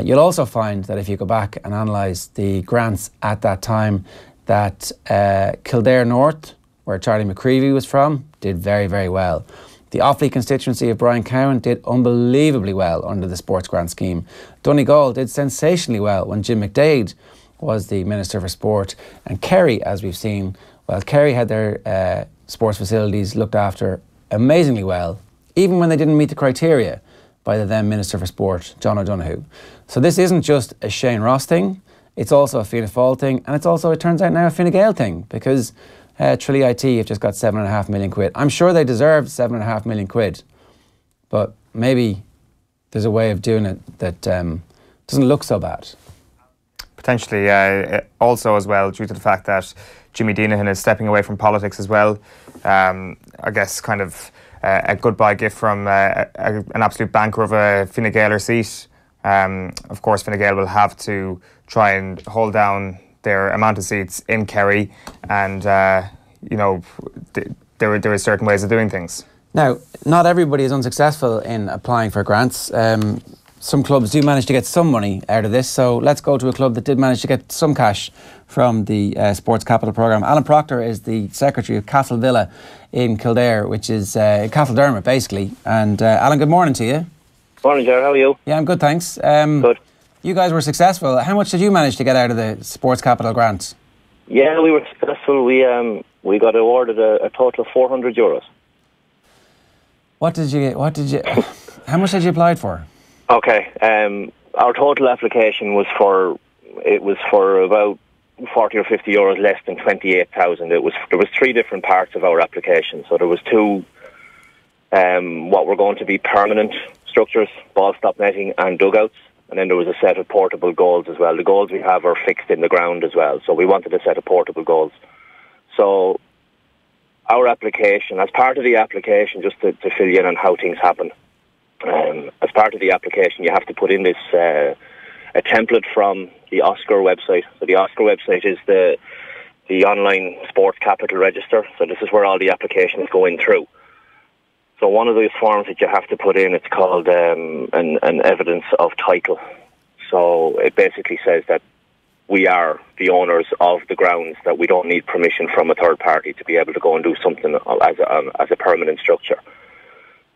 You'll also find that if you go back and analyse the grants at that time, that Kildare North, where Charlie McCreevy was from, did very, very well. The Offaly constituency of Brian Cowan did unbelievably well under the sports grant scheme. Donegal did sensationally well when Jim McDaid was the Minister for Sport. And Kerry, as we've seen, well, Kerry had their sports facilities looked after amazingly well, even when they didn't meet the criteria by the then Minister for Sport, John O'Donoghue. So this isn't just a Shane Ross thing, it's also a Fianna Fáil thing, and it's also, it turns out now, a Fine Gael thing, because Tralee IT have just got 7.5 million quid. I'm sure they deserve 7.5 million quid, but maybe there's a way of doing it that doesn't look so bad. Potentially, also as well, due to the fact that Jimmy Deanahan is stepping away from politics as well. I guess kind of a goodbye gift from an absolute banker of a Fine Gaeler seat. Of course, Fine Gael will have to try and hold down their amount of seats in Kerry, and there are certain ways of doing things. Now, not everybody is unsuccessful in applying for grants. Some clubs do manage to get some money out of this, so let's go to a club that did manage to get some cash from the Sports Capital Programme. Alan Proctor is the Secretary of Castle Villa in Kildare, which is Castle Dermot, basically. And Alan, good morning to you. Morning, Gerard. How are you? Yeah, I'm good, thanks. Good. You guys were successful. How much did you manage to get out of the Sports Capital grant? Yeah, we were successful. We got awarded a total of €400. How much had you applied for? Okay, our total application was for about €40 or €50 less than 28,000. There was 3 different parts of our application. So there was 2 what were going to be permanent structures, ball stop netting and dugouts, and then there was a set of portable goals as well. The goals we have are fixed in the ground as well, so we wanted a set of portable goals. So our application, as part of the application, just to fill you in on how things happen, as part of the application you have to put in this a template from the Oscar website. So the Oscar website is the online sports capital register, so this is where all the applications go in through. So one of those forms that you have to put in, it's called an evidence of title. So it basically says that we are the owners of the grounds, that we don't need permission from a third party to be able to go and do something as a permanent structure.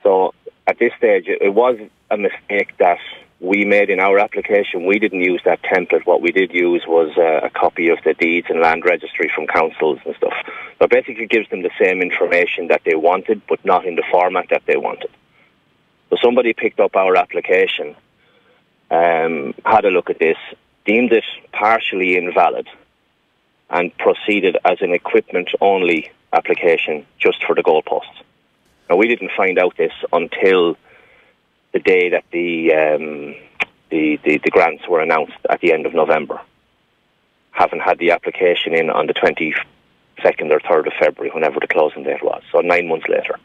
So at this stage, it was a mistake that we made in our application. We didn't use that template. What we did use was a copy of the deeds and land registry from councils and stuff. So it basically gives them the same information that they wanted, but not in the format that they wanted. So somebody picked up our application, had a look at this, deemed it partially invalid, and proceeded as an equipment-only application just for the goalposts. Now, we didn't find out this until the day that the grants were announced at the end of November, having had the application in on the 22nd or 3rd of February, whenever the closing date was, so 9 months later.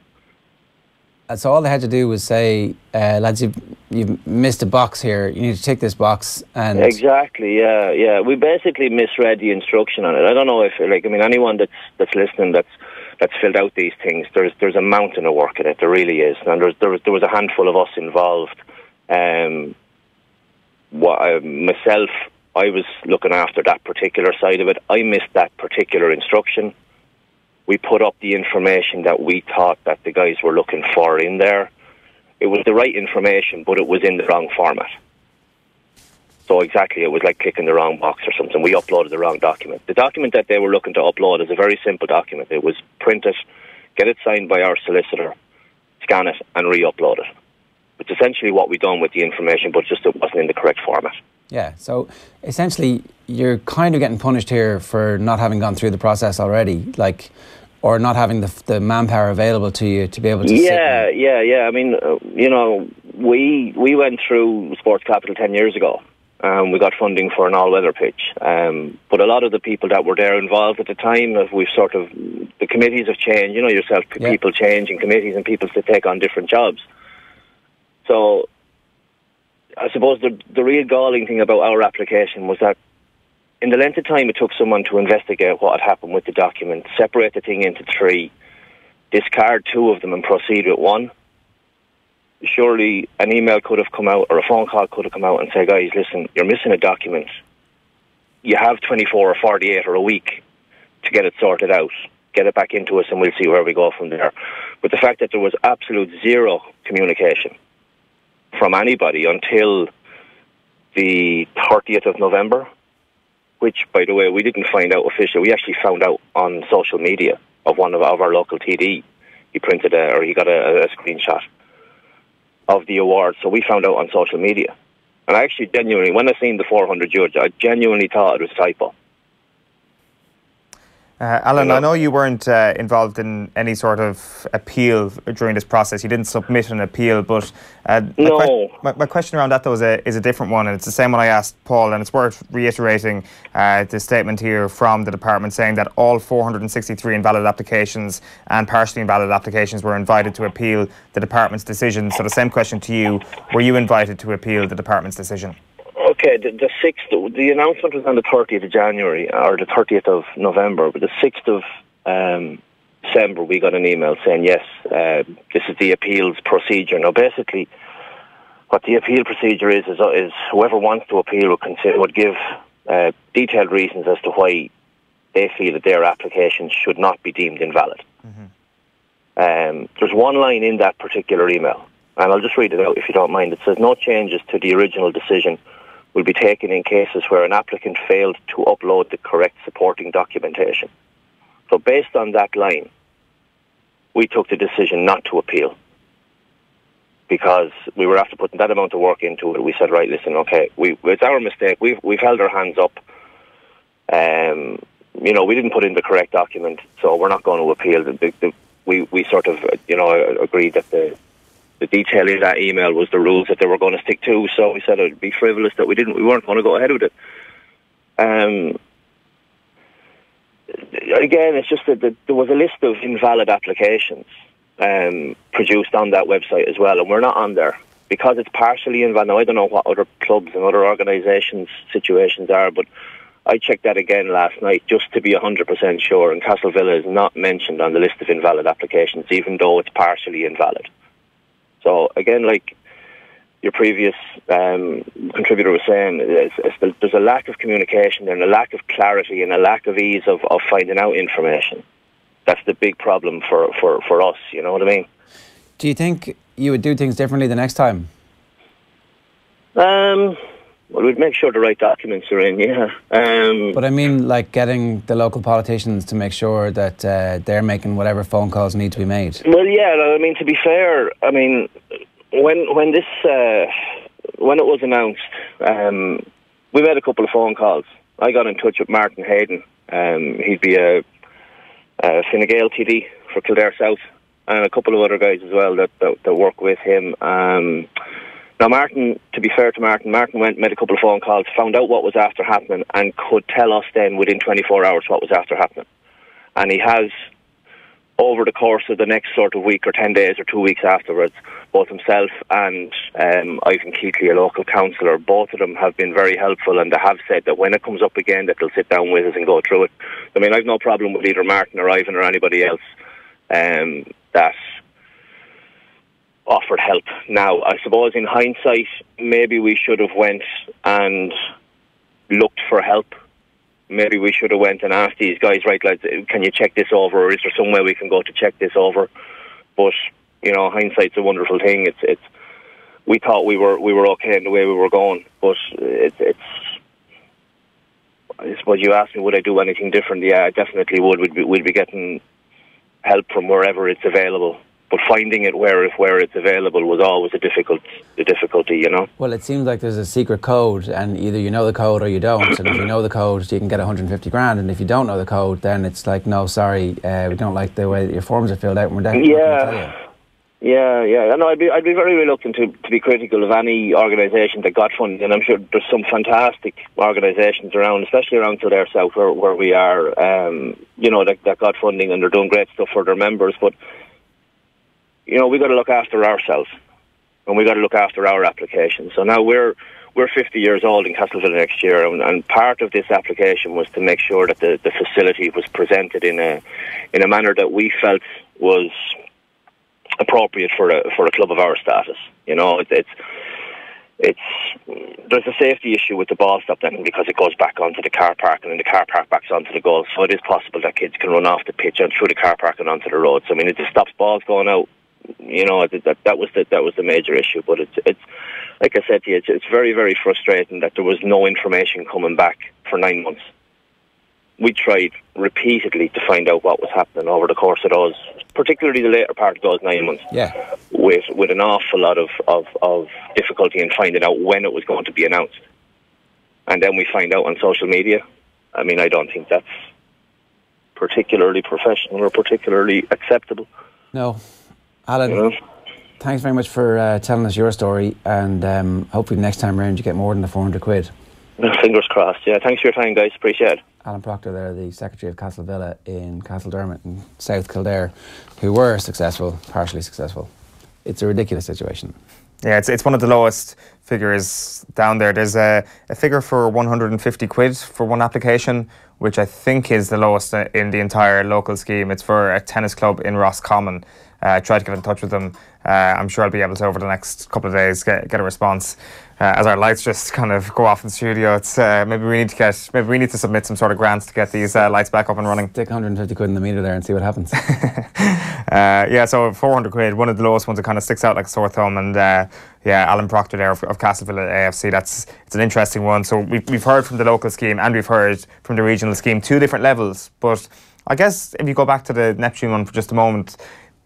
So all they had to do was say, lads, you've missed a box here, you need to tick this box. And exactly, yeah. We basically misread the instruction on it. I don't know if, anyone that's listening that's filled out these things, there's a mountain of work in it, there really is. And there was a handful of us involved. Myself, I was looking after that particular side of it. I missed that particular instruction. We put up the information that we thought that the guys were looking for in there. It was the right information, but it was in the wrong format. So exactly, it was like clicking the wrong box or something. We uploaded the wrong document. The document that they were looking to upload is a very simple document. It was print it, get it signed by our solicitor, scan it, and re-upload it. It's essentially what we've done with the information, but just it wasn't in the correct format. Yeah, so essentially you're kind of getting punished here for not having gone through the process already, or not having the manpower available to you to be able to Yeah. I mean, we went through Sports Capital 10 years ago. We got funding for an all-weather pitch. But a lot of the people that were there involved at the time, the committees have changed. You know yourself, people change in committees and people to take on different jobs. So I suppose the real galling thing about our application was that in the length of time it took someone to investigate what had happened with the document, separate the thing into 3, discard 2 of them and proceed with 1. Surely an email could have come out or a phone call could have come out and said, guys, listen, you're missing a document. You have 24 or 48 or a week to get it sorted out. Get it back into us and we'll see where we go from there. But the fact that there was absolute zero communication from anybody until the 30th of November, which, by the way, we didn't find out officially. We actually found out on social media of one of our local TD. He printed he got a screenshot of the award. So we found out on social media. And I actually when I seen the €400, I genuinely thought it was a typo. Alan, I know you weren't involved in any sort of appeal during this process. You didn't submit an appeal, but my question around that, though, is a different one, and it's the same one I asked Paul, and it's worth reiterating the statement here from the department saying that all 463 invalid applications and partially invalid applications were invited to appeal the department's decision. So the same question to you, were you invited to appeal the department's decision? Okay, the 6th, the announcement was on the 30th of January, or the 30th of November, but the 6th of December we got an email saying, yes, this is the appeals procedure. Now, basically, what the appeal procedure is whoever wants to appeal would give detailed reasons as to why they feel that their application should not be deemed invalid. There's one line in that particular email, and I'll just read it out if you don't mind. It says, no changes to the original decision will be taken in cases where an applicant failed to upload the correct supporting documentation. So based on that line, we took the decision not to appeal because we were after putting that amount of work into it. We said, right, listen, okay, it's our mistake. We've held our hands up. We didn't put in the correct document, so we're not going to appeal. We sort of, agreed that the detail in that email was the rules that they were going to stick to, so we said it would be frivolous that we weren't going to go ahead with it. Again, it's just that there was a list of invalid applications produced on that website as well, and we're not on there because it's partially invalid. Now, I don't know what other clubs and other organisations' situations are, but I checked that again last night just to be 100% sure, and Castlevilla is not mentioned on the list of invalid applications, even though it's partially invalid. So again, like your previous contributor was saying, there's a lack of communication and a lack of clarity and a lack of ease of finding out information. That's the big problem for us, you know what I mean? Do you think you would do things differently the next time? Well, we'd make sure the right documents are in, yeah. But I mean, like getting the local politicians to make sure that they're making whatever phone calls need to be made. Well, yeah, I mean, to be fair, I mean, when it was announced, we made a couple of phone calls. I got in touch with Martin Hayden. He'd be a Fine Gael TD for Kildare South, and a couple of other guys as well that work with him. Now, Martin, to be fair to Martin made a couple of phone calls, found out what was after happening, and could tell us then within 24 hours what was after happening. And he has, over the course of the next sort of week or 10 days or 2 weeks afterwards, both himself and Ivan Keatley, a local councillor, both of them have been very helpful, and they have said that when it comes up again that they'll sit down with us and go through it. I mean, I've no problem with either Martin or Ivan or anybody else that offered help. Now, I suppose in hindsight, maybe we should have went and looked for help. Maybe we should have went and asked these guys, right, lads, can you check this over, or is there somewhere we can go to check this over? But, hindsight's a wonderful thing. It's we thought we were okay in the way we were going, but it's I suppose you asked me, would I do anything different? Yeah, I definitely would. We'd be getting help from wherever it's available. But finding it where it's available was always the difficulty, you know. Well, it seems like there's a secret code, and either you know the code or you don't. And if you know the code, you can get 150 grand. And if you don't know the code, then it's like, no, sorry, we don't like the way that your forms are filled out, and we're definitely not going to tell you. Yeah. No, I'd be very reluctant to be critical of any organisation that got funding, and I'm sure there's some fantastic organisations around, especially around Kildare South, where we are, that got funding, and they're doing great stuff for their members, but we got to look after ourselves, and we got to look after our application. So now we're 50 years old in Castleville next year, and part of this application was to make sure that the facility was presented in a manner that we felt was appropriate for a club of our status. It's there's a safety issue with the ball stop then, because it goes back onto the car park, and then the car park backs onto the goal. So it is possible that kids can run off the pitch and through the car park and onto the road. So I mean, it just stops balls going out. That was the major issue. But it's like I said to you, it's very, very frustrating that there was no information coming back for 9 months. We tried repeatedly to find out what was happening over the course of those, particularly the later part of those 9 months. Yeah. With an awful lot of difficulty in finding out when it was going to be announced. And then we find out on social media. I mean, I don't think that's particularly professional or particularly acceptable. No. Alan, You know? thanks very much for telling us your story, and hopefully next time round you get more than the 400 quid. Fingers crossed. Yeah, thanks for your time, guys. Appreciate it. Alan Proctor there, the Secretary of Castle Villa in Castledermot in South Kildare, who were successful, partially successful. It's a ridiculous situation. Yeah, it's one of the lowest figures down there. There's a figure for 150 quid for one application, which I think is the lowest in the entire local scheme. It's for a tennis club in Roscommon. I tried to get in touch with them. I'm sure I'll be able to, over the next couple of days, get a response. As our lights just kind of go off in the studio, it's maybe we need to submit some sort of grants to get these lights back up and running. Stick 150 quid in the meter there and see what happens. Yeah, so 400 quid, one of the lowest ones that kind of sticks out like a sore thumb. And yeah, Alan Proctor there of Castleville AFC. It's an interesting one. So we've heard from the local scheme and we've heard from the regional scheme, two different levels. But I guess if you go back to the Neptune one for just a moment,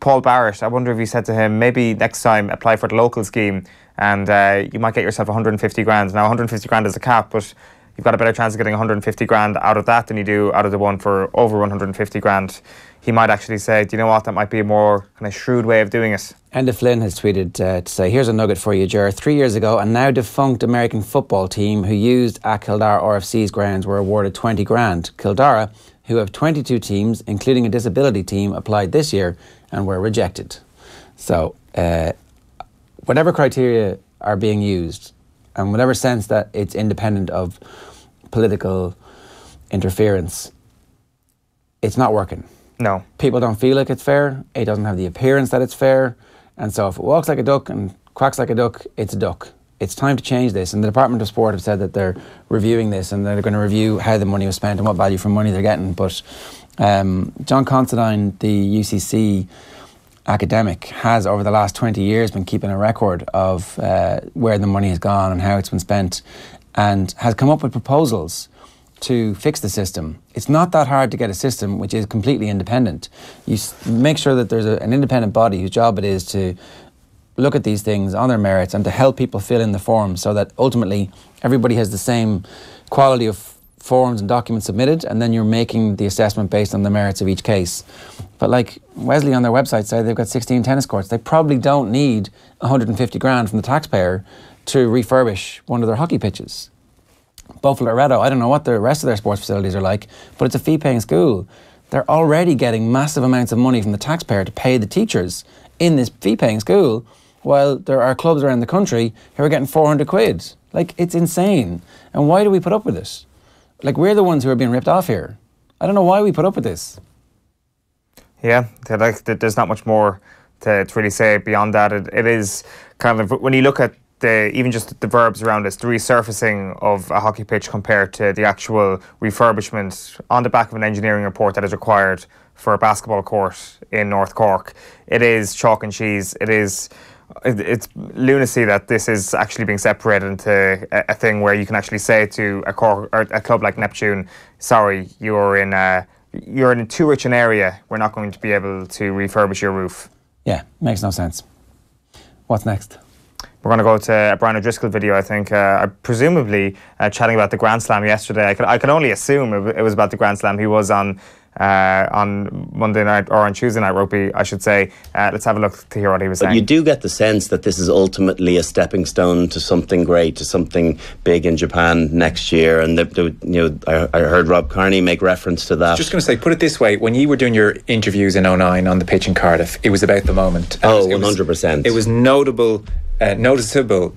Paul Barrett, I wonder if you said to him, maybe next time apply for the local scheme and you might get yourself 150 grand. Now 150 grand is a cap, but you've got a better chance of getting 150 grand out of that than you do out of the one for over 150 grand. He might actually say, do you know what, that might be a more kind of shrewd way of doing it. Enda Flynn has tweeted to say, here's a nugget for you, Ger. 3 years ago, a now defunct American football team who used at Kildare RFC's grounds were awarded 20 grand. Kildare, who have 22 teams, including a disability team, applied this year and were rejected. So, whatever criteria are being used, and whatever sense that it's independent of political interference, it's not working. No. People don't feel like it's fair. It doesn't have the appearance that it's fair. And so if it walks like a duck and quacks like a duck, it's a duck. It's time to change this. And the Department of Sport have said that they're reviewing this and they're going to review how the money was spent and what value for money they're getting. But John Considine, the UCC academic, has over the last 20 years been keeping a record of where the money has gone and how it's been spent, and has come up with proposals to fix the system. It's not that hard to get a system which is completely independent. You make sure that there's an independent body whose job it is to look at these things on their merits and to help people fill in the forms so that ultimately everybody has the same quality of forms and documents submitted, and then you're making the assessment based on the merits of each case. But like Wesley on their website say they've got 16 tennis courts. They probably don't need 150 grand from the taxpayer to refurbish one of their hockey pitches. Buffalo Loretto, I don't know what the rest of their sports facilities are like, but it's a fee-paying school. They're already getting massive amounts of money from the taxpayer to pay the teachers in this fee-paying school, while there are clubs around the country who are getting 400 quid. Like, it's insane. And why do we put up with it? Like, we're the ones who are being ripped off here. I don't know why we put up with this. Yeah, there's not much more to really say beyond that. It is kind of, when you look at even just the verbs around this, the resurfacing of a hockey pitch compared to the actual refurbishment on the back of an engineering report that is required for a basketball court in North Cork, it is chalk and cheese. It's lunacy that this is actually being separated into a thing where you can actually say to a club like Neptune, sorry, you're in too rich an area, we're not going to be able to refurbish your roof. Yeah, makes no sense. What's next? We're going to go to a Brian O'Driscoll video, I think, presumably chatting about the Grand Slam yesterday. I can only assume it was about the Grand Slam. He was on Monday night, or on Tuesday night rugby, I should say. Let's have a look to hear what he was saying. But you do get the sense that this is ultimately a stepping stone to something great, to something big in Japan next year. And I heard Rob Kearney make reference to that. Just going to say, put it this way: when you were doing your interviews in 2009 on the pitch in Cardiff, it was about the moment. 100%. It was noticeable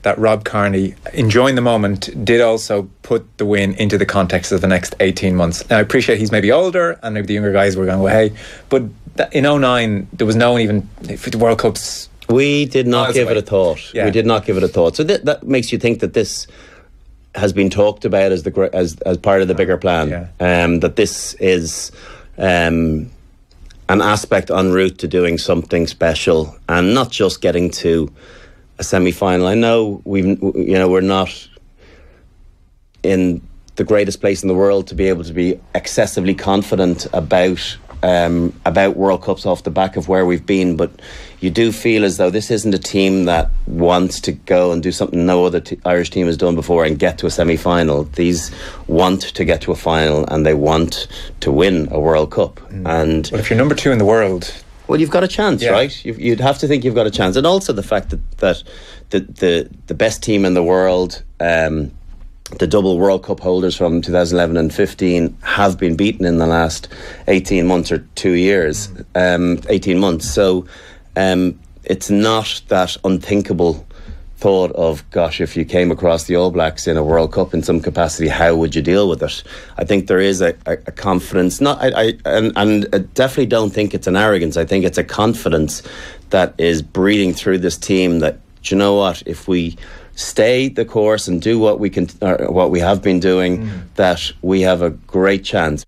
that Rob Kearney, enjoying the moment, did also put the win into the context of the next 18 months. Now, I appreciate he's maybe older and maybe the younger guys were going, well, hey, but in 2009 there was no one even for the World Cups. We did not give it a thought. Yeah. We did not give it a thought. So that makes you think that this has been talked about as part of the bigger plan. Yeah. That this is an aspect en route to doing something special and not just getting to a semi-final. I know we're not in the greatest place in the world to be able to be excessively confident about about World Cups off the back of where we've been, but you do feel as though this isn't a team that wants to go and do something no other Irish team has done before and get to a semi-final. These want to get to a final and they want to win a World Cup. And well, if you're number 2 in the world, well, you've got a chance, right? You'd have to think you've got a chance. And also the fact that the best team in the world, the double World Cup holders from 2011 and 15, have been beaten in the last 18 months or 2 years, 18 months. So it's not that unthinkable thought of, gosh, if you came across the All Blacks in a World Cup in some capacity, how would you deal with it? I think there is a confidence, and I definitely don't think it's an arrogance. I think it's a confidence that is breathing through this team that, do you know what, if we stay the course and do what we have been doing, that we have a great chance.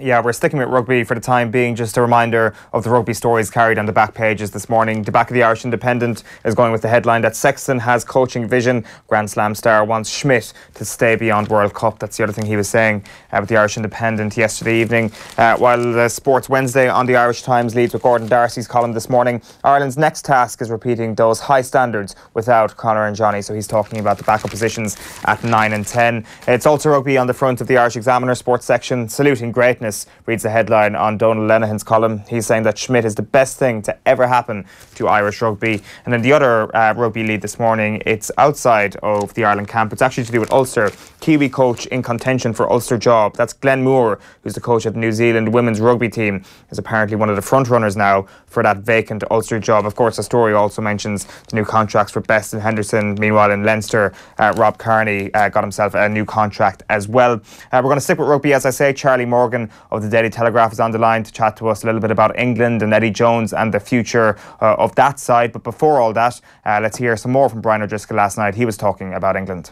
Yeah, we're sticking with rugby for the time being. Just a reminder of the rugby stories carried on the back pages this morning. The back of the Irish Independent is going with the headline that Sexton has coaching vision. Grand Slam star wants Schmidt to stay beyond World Cup. That's the other thing he was saying with the Irish Independent yesterday evening. While the Sports Wednesday on the Irish Times leads with Gordon Darcy's column this morning, Ireland's next task is repeating those high standards without Conor and Johnny. So he's talking about the backup positions at 9 and 10. It's also rugby on the front of the Irish Examiner sports section. Saluting greatness reads the headline on Donal Lenihan's column. He's saying that Schmidt is the best thing to ever happen to Irish rugby. And then the other rugby lead this morning, it's outside of the Ireland camp. It's actually to do with Ulster. Kiwi coach in contention for Ulster job. That's Glenn Moore, who's the coach of the New Zealand women's rugby team, is apparently one of the front runners now for that vacant Ulster job. Of course, the story also mentions the new contracts for Best and Henderson. Meanwhile, in Leinster, Rob Kearney got himself a new contract as well. We're going to stick with rugby, as I say. Charlie Morgan of the Daily Telegraph is on the line to chat to us a little bit about England and Eddie Jones and the future of that side. But before all that, let's hear some more from Brian O'Driscoll last night. He was talking about England.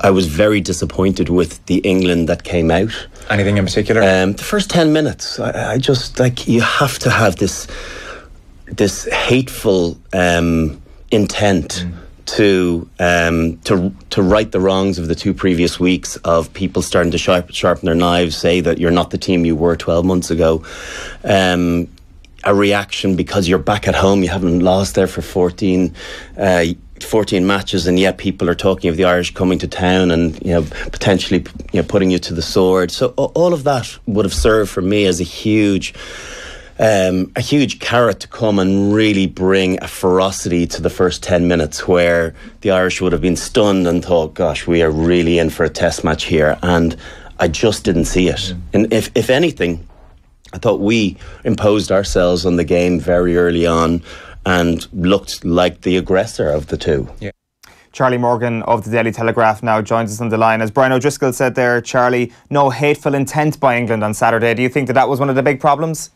I was very disappointed with the England that came out. Anything in particular? The first 10 minutes, I just, like, you have to have this hateful intent to right the wrongs of the 2 previous weeks of people starting to sharpen their knives, say that you're not the team you were 12 months ago. A reaction because you're back at home, you haven't lost there for 14 matches, and yet people are talking of the Irish coming to town and potentially putting you to the sword. So all of that would have served for me as a huge carrot to come and really bring a ferocity to the first 10 minutes, where the Irish would have been stunned and thought, gosh, we are really in for a test match here. And I just didn't see it. And if anything, I thought we imposed ourselves on the game very early on and looked like the aggressor of the two. Yeah. Charlie Morgan of the Daily Telegraph now joins us on the line. As Brian O'Driscoll said there, Charlie, no hateful intent by England on Saturday. Do you think that was one of the big problems?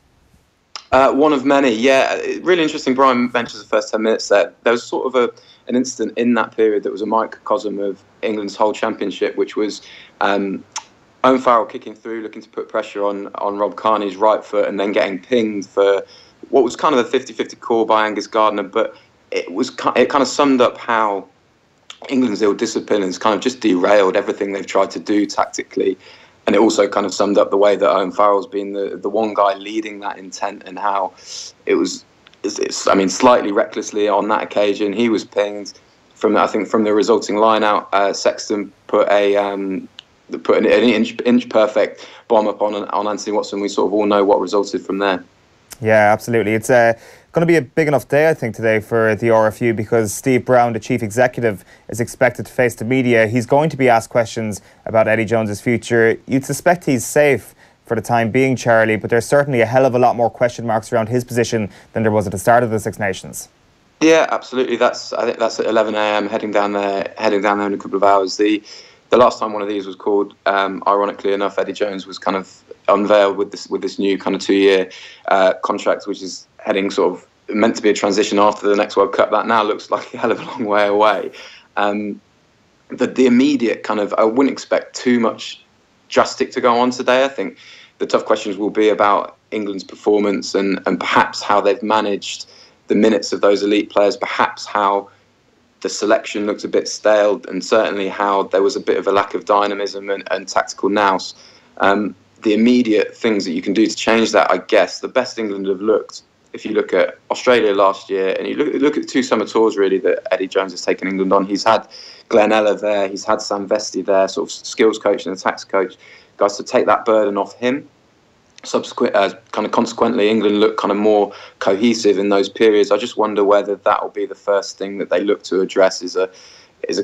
One of many, yeah. Really interesting. Brian mentions the first 10 minutes there. There was sort of an incident in that period that was a microcosm of England's whole championship, which was Owen Farrell kicking through, looking to put pressure on Rob Kearney's right foot, and then getting pinged for what was kind of a 50-50 call by Angus Gardner. But it kind of summed up how England's ill discipline has kind of just derailed everything they've tried to do tactically. And it also kind of summed up the way that Owen Farrell's been the one guy leading that intent, and how it was, slightly recklessly on that occasion, he was pinged from the resulting line out. Sexton put an inch perfect bomb up on Anthony Watson. We sort of all know what resulted from there. Yeah, absolutely. It's going to be a big enough day, I think, today for the RFU, because Steve Brown, the chief executive, is expected to face the media. He's going to be asked questions about Eddie Jones's future. You'd suspect he's safe for the time being, Charlie, but there's certainly a hell of a lot more question marks around his position than there was at the start of the Six Nations. Yeah, absolutely. I think that's at 11 a.m. heading down there in a couple of hours. The last time one of these was called, ironically enough, Eddie Jones was kind of unveiled with this new kind of 2-year contract, which is heading sort of meant to be a transition after the next World Cup. That now looks like a hell of a long way away. The immediate kind of, I wouldn't expect too much drastic to go on today. I think the tough questions will be about England's performance and perhaps how they've managed the minutes of those elite players, perhaps how the selection looks a bit stale, and certainly how there was a bit of a lack of dynamism and tactical nous. the immediate things that you can do to change that, I guess, the best England have looked, if you look at Australia last year, and you look at 2 summer tours really that Eddie Jones has taken England on. He's had Glenn Ella there, he's had Sam Vesti there, sort of skills coach and attacks coach, guys to take that burden off him. Consequently, England look kind of more cohesive in those periods. I just wonder whether that will be the first thing that they look to address is a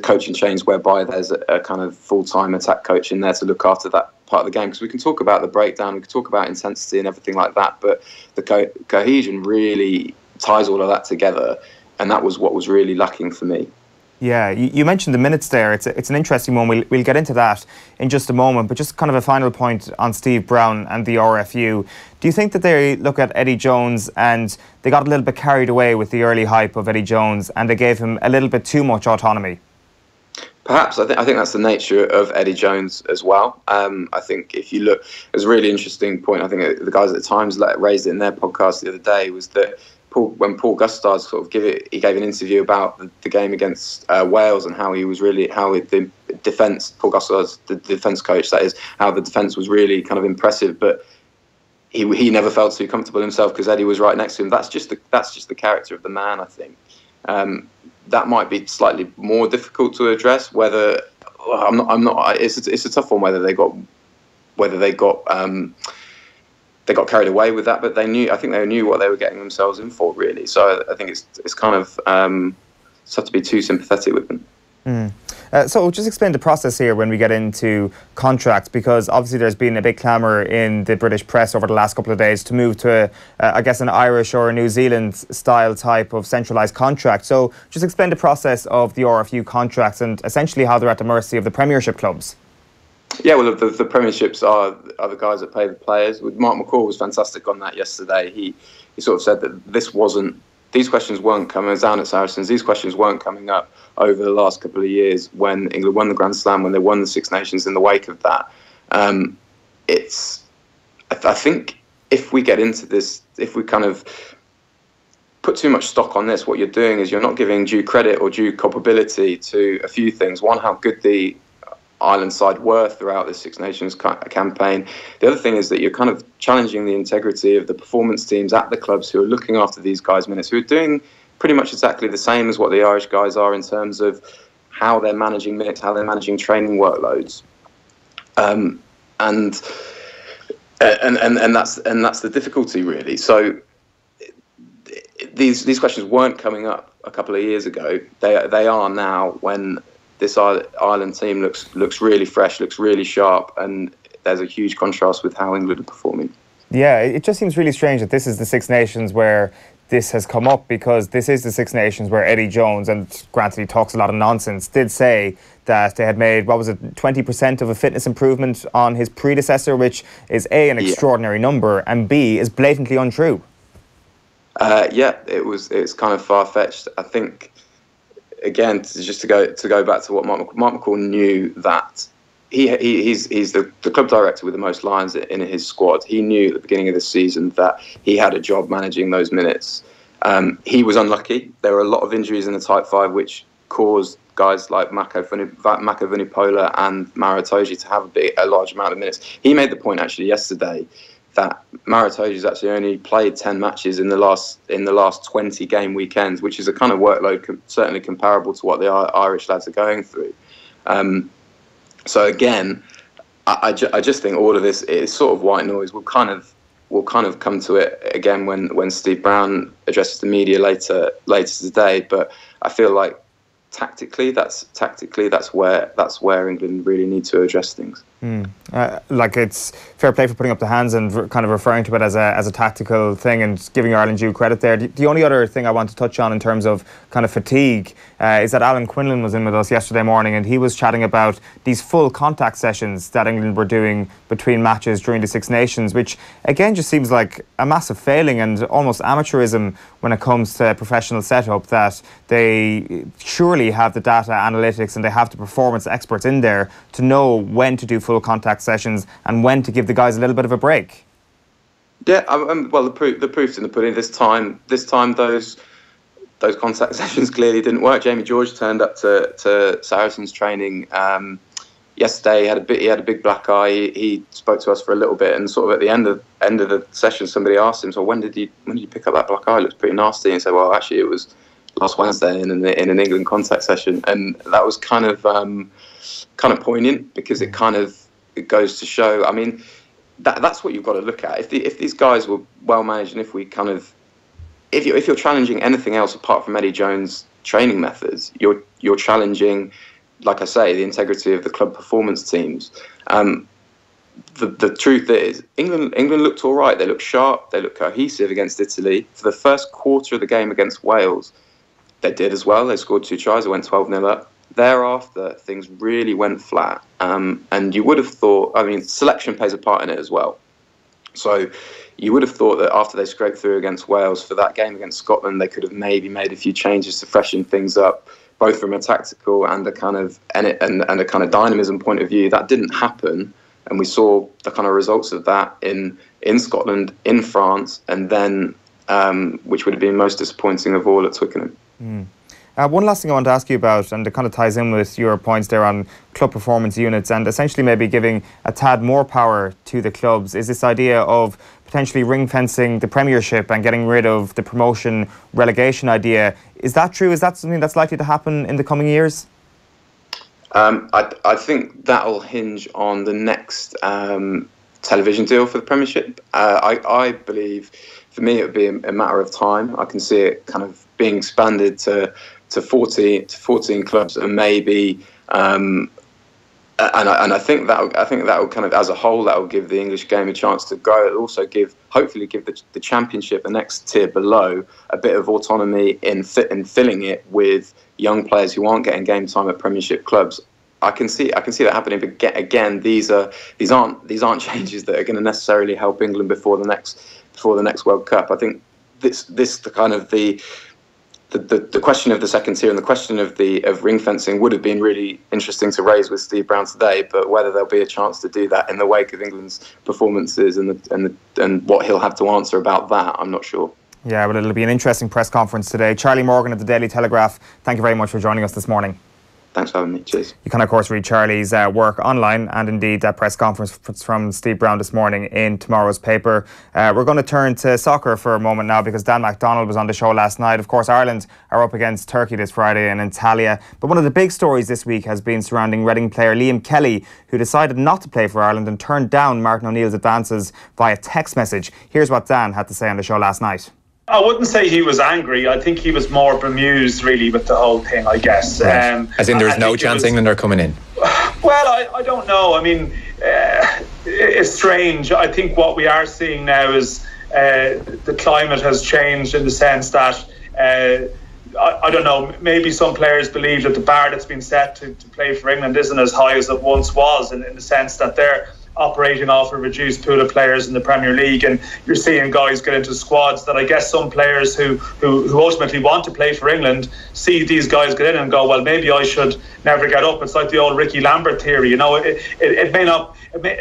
coaching change whereby there's a kind of full-time attack coach in there to look after that part of the game. Because we can talk about the breakdown, we can talk about intensity and everything like that, but the cohesion really ties all of that together, and that was what was really lacking for me. Yeah, you mentioned the minutes there. It's an interesting one. We'll get into that in just a moment. But just kind of a final point on Steve Brown and the RFU. Do you think that they look at Eddie Jones and they got a little bit carried away with the early hype of Eddie Jones and they gave him a little bit too much autonomy? Perhaps. I think that's the nature of Eddie Jones as well. I think if you look, it's a really interesting point. I think the guys at the Times raised it in their podcast the other day, was that when Paul Gustard he gave an interview about the game against Wales and how the defence, Paul Gustard's the defence coach, that is, how the defence was really kind of impressive, but he never felt too comfortable himself because Eddie was right next to him. That's just the character of the man, I think. That might be slightly more difficult to address. Whether I'm not. It's a tough one. Whether they got carried away with that, but I think they knew what they were getting themselves in for, really. So I think it's kind of tough to be too sympathetic with them. So just explain the process here when we get into contracts, because obviously there's been a big clamour in the British press over the last couple of days to move to, I guess, an Irish or a New Zealand style type of centralised contract. So just explain the process of the RFU contracts and essentially how they're at the mercy of the Premiership clubs. Yeah, well, the Premierships are the guys that pay the players. Mark McCall was fantastic on that yesterday. He sort of said that these questions weren't coming down at Saracens. These questions weren't coming up over the last couple of years when England won the Grand Slam, when they won the Six Nations in the wake of that. I think if we get into this, if we kind of put too much stock on this, what you're doing is you're not giving due credit or due culpability to a few things. One, how good the Ireland side were throughout the Six Nations campaign. The other thing is that you're kind of challenging the integrity of the performance teams at the clubs who are looking after these guys' minutes, who are doing pretty much exactly the same as what the Irish guys are in terms of how they're managing minutes, how they're managing training workloads, and that's the difficulty, really. So these questions weren't coming up a couple of years ago. They are now, when this Ireland team looks really fresh, looks really sharp, and there's a huge contrast with how England are performing. Yeah, it just seems really strange that this is the Six Nations where this has come up, because this is the Six Nations where Eddie Jones, and granted he talks a lot of nonsense, did say that they had made, 20% of a fitness improvement on his predecessor, which is A, an extraordinary number, and B, is blatantly untrue. It's kind of far-fetched. I think, again, to go back to what Mark McCall knew, that he's the club director with the most lines in his squad. He knew at the beginning of the season that he had a job managing those minutes. He was unlucky. There were a lot of injuries in the Type 5 which caused guys like Mako Vunipola and Maro Itoje to have a large amount of minutes. He made the point actually yesterday that Maro Itoje's actually only played 10 matches in the last 20 game weekends, which is a kind of workload certainly comparable to what the Irish lads are going through. So again, I just think all of this is sort of white noise. We'll kind of come to it again when Steve Brown addresses the media later today. But I feel like tactically that's where England really need to address things. It's fair play for putting up the hands and kind of referring to it as a tactical thing and giving Ireland due credit there. The only other thing I want to touch on in terms of kind of fatigue is that Alan Quinlan was in with us yesterday morning, and he was chatting about these full contact sessions that England were doing between matches during the Six Nations, which again just seems like a massive failing and almost amateurism when it comes to professional setup, that they surely have the data analytics and they have the performance experts in there to know when to do full contact sessions and when to give the guys a little bit of a break. Yeah, well, the proof's in the pudding. This time, those contact sessions clearly didn't work. Jamie George turned up to Saracens training yesterday he had a big black eye. He spoke to us for a little bit, and sort of at the end of the session, somebody asked him, "So when did you pick up that black eye? It looks pretty nasty." And he said, "Well, actually, it was last Wednesday in an England contact session," and that was kind of poignant, because it goes to show. I mean, that's what you've got to look at. If these guys were well managed, and if you're challenging anything else apart from Eddie Jones' training methods, you're challenging, like I say, the integrity of the club performance teams. The truth is, England looked all right. They looked sharp. They looked cohesive against Italy. For the first quarter of the game against Wales, they did as well. They scored 2 tries. They went 12-0 up. Thereafter, things really went flat. And you would have thought, I mean, selection plays a part in it as well. So you would have thought that after they scraped through against Wales, for that game against Scotland, they could have maybe made a few changes to freshen things up, both from a tactical and a kind of dynamism point of view. That didn't happen, and we saw the kind of results of that in Scotland, in France, and then which would have been most disappointing of all, at Twickenham. One last thing I want to ask you about, and it kind of ties in with your points there on club performance units and essentially maybe giving a tad more power to the clubs, is this idea of potentially ring-fencing the Premiership and getting rid of the promotion-relegation idea. Is that true? Is that something that's likely to happen in the coming years? I think that'll hinge on the next television deal for the Premiership. I believe, for me, it would be a matter of time. I can see it kind of being expanded to 14 clubs, and maybe, and I think that will kind of, as a whole, that will give the English game a chance to grow. It'll also hopefully give the Championship, the next tier below, a bit of autonomy in filling it with young players who aren't getting game time at Premiership clubs. I can see that happening, but again, these aren't changes that are going to necessarily help England before the next World Cup. I think the question of the second tier and the question of ring fencing would have been really interesting to raise with Steve Brown today, but whether there'll be a chance to do that in the wake of England's performances and what he'll have to answer about that, I'm not sure. Yeah, but it'll be an interesting press conference today. Charlie Morgan at the Daily Telegraph, thank you very much for joining us this morning. Thanks for having me. Cheers. You can, of course, read Charlie's work online, and indeed that press conference from Steve Brown this morning in tomorrow's paper. We're going to turn to soccer for a moment now, because Dan MacDonald was on the show last night. Of course, Ireland are up against Turkey this Friday in Antalya. But one of the big stories this week has been surrounding Reading player Liam Kelly, who decided not to play for Ireland and turned down Martin O'Neill's advances via text message. Here's what Dan had to say on the show last night. I wouldn't say he was angry. I think he was more bemused, really, with the whole thing, I guess. Right. As in, there's no chance England are coming in? Well, I don't know. I mean, it's strange. I think what we are seeing now is the climate has changed, in the sense that, I don't know, maybe some players believe that the bar that's been set to play for England isn't as high as it once was, in the sense that they're operating off a reduced pool of players in the Premier League, and you're seeing guys get into squads that I guess some players who ultimately want to play for England see these guys get in and go, well, maybe I should never get up. It's like the old Ricky Lambert theory, you know. It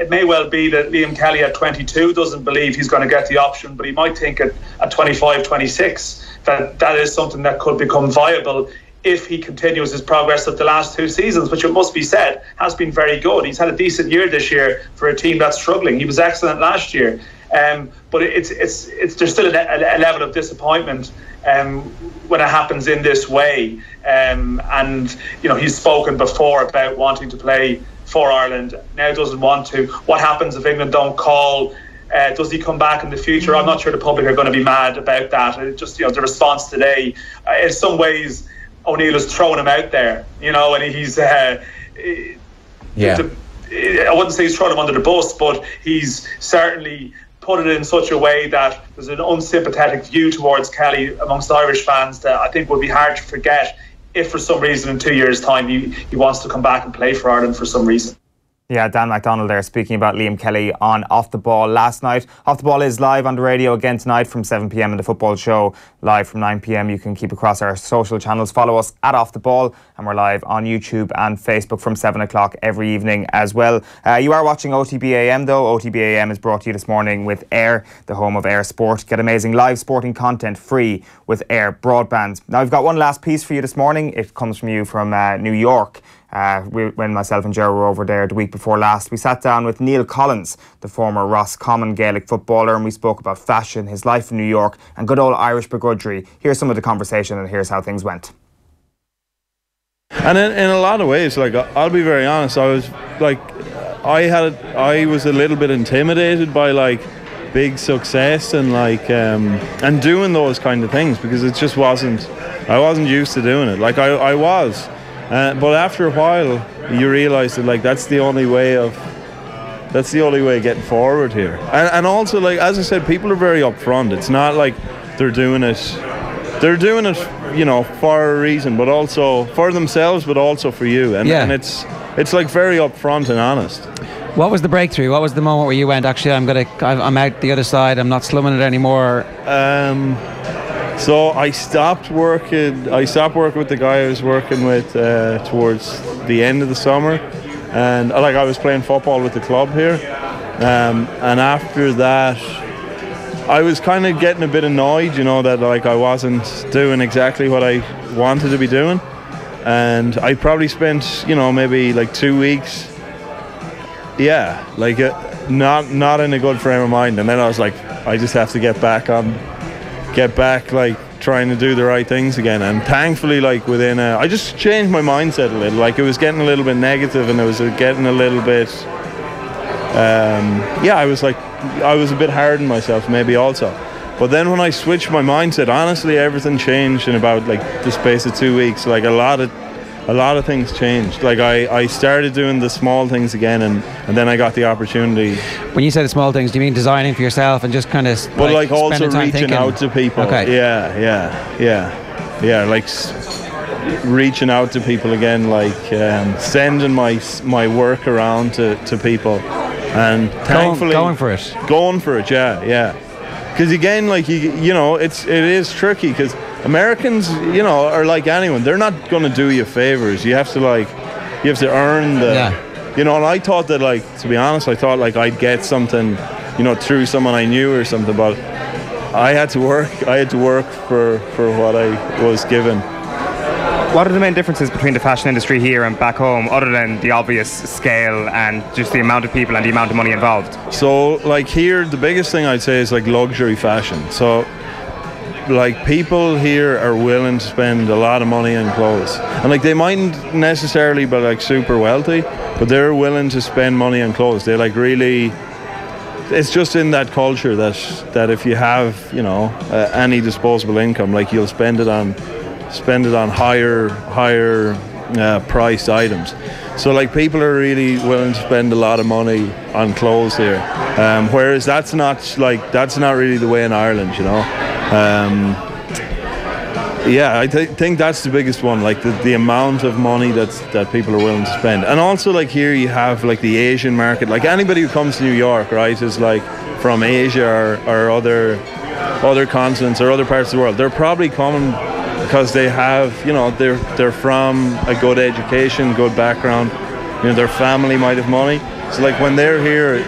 may well be that Liam Kelly at 22 doesn't believe he's going to get the option, but he might think at 25, 26 that is something that could become viable if he continues his progress of the last 2 seasons, which, it must be said, has been very good. He's had a decent year this year for a team that's struggling. He was excellent last year, but there's still a level of disappointment when it happens in this way. And you know, he's spoken before about wanting to play for Ireland. Now doesn't want to. What happens if England don't call? Does he come back in the future? I'm not sure the public are going to be mad about that. Just, you know, the response today, in some ways, O'Neill is throwing him out there, you know, and he's I wouldn't say he's throwing him under the bus, but he's certainly put it in such a way that there's an unsympathetic view towards Kelly amongst Irish fans that I think would be hard to forget if for some reason in 2 years' time he wants to come back and play for Ireland for some reason. Yeah, Dan MacDonald there speaking about Liam Kelly on Off the Ball last night. Off the Ball is live on the radio again tonight from 7 p.m. and the football show live from 9 p.m. You can keep across our social channels. Follow us at Off the Ball, and we're live on YouTube and Facebook from 7 o'clock every evening as well. You are watching OTB AM though. OTB AM is brought to you this morning with Air, the home of Air Sport. Get amazing live sporting content free with Air broadband. Now, we've got one last piece for you this morning. It comes from you from New York. When myself and Ger were over there the week before last, we sat down with Neil Collins, the former Roscommon Gaelic footballer, and we spoke about fashion, his life in New York, and good old Irish begrudgery. Here's some of the conversation, and here's how things went. And in a lot of ways, like, I'll be very honest, I was like, I was a little bit intimidated by like big success and like and doing those kind of things, because it just I wasn't used to doing it. Like I was, but after a while you realise that like that's the only way of getting forward here. And also, like, as I said, people are very upfront. It's not like they're doing it, you know, for a reason, but also for themselves, but also for you. And it's like very upfront and honest. What was the breakthrough? What was the moment where you went, actually, I'm out the other side, I'm not slumming it anymore? So I stopped working with the guy I was working with towards the end of the summer, and like I was playing football with the club here, and after that I was kind of getting a bit annoyed, you know, that like I wasn't doing exactly what I wanted to be doing, and I probably spent, you know, maybe like 2 weeks, like not in a good frame of mind. And then I was like, I just have to get back like trying to do the right things again. And thankfully, like I just changed my mindset a little. Like, it was getting a little bit negative, and it was getting a little bit I was a bit hard on myself maybe also. But then when I switched my mindset, honestly, everything changed in about like the space of 2 weeks. Like a lot of things changed. Like I started doing the small things again, and then I got the opportunity. When you say the small things, do you mean designing for yourself and just kind of but like also reaching out to people? Okay. Yeah, like reaching out to people again, like sending my work around to people, and thankfully going for it. Yeah. Because again, like you know, it is tricky, because Americans, you know, are like anyone. They're not going to do you favors. You have to earn the, you know. And I thought that, like, to be honest, I thought like I'd get something, you know, through someone I knew or something. But I had to work for what I was given. What are the main differences between the fashion industry here and back home, other than the obvious scale and just the amount of people and the amount of money involved? So, like, here, the biggest thing I'd say is like luxury fashion. So, like, people here are willing to spend a lot of money on clothes, and like they mightn't necessarily be like super wealthy, but they're willing to spend money on clothes. They like really, it's just in that culture that if you have, you know, any disposable income, like you'll spend it on higher priced items. So like people are really willing to spend a lot of money on clothes here, whereas that's not really the way in Ireland, you know. I think that's the biggest one, like the amount of money that people are willing to spend. And also, like, here you have like the Asian market. Like anybody who comes to New York, right, is like from Asia or other continents or other parts of the world. They're probably coming because they have, you know, they're from a good education, good background, you know, their family might have money. So like when they're here,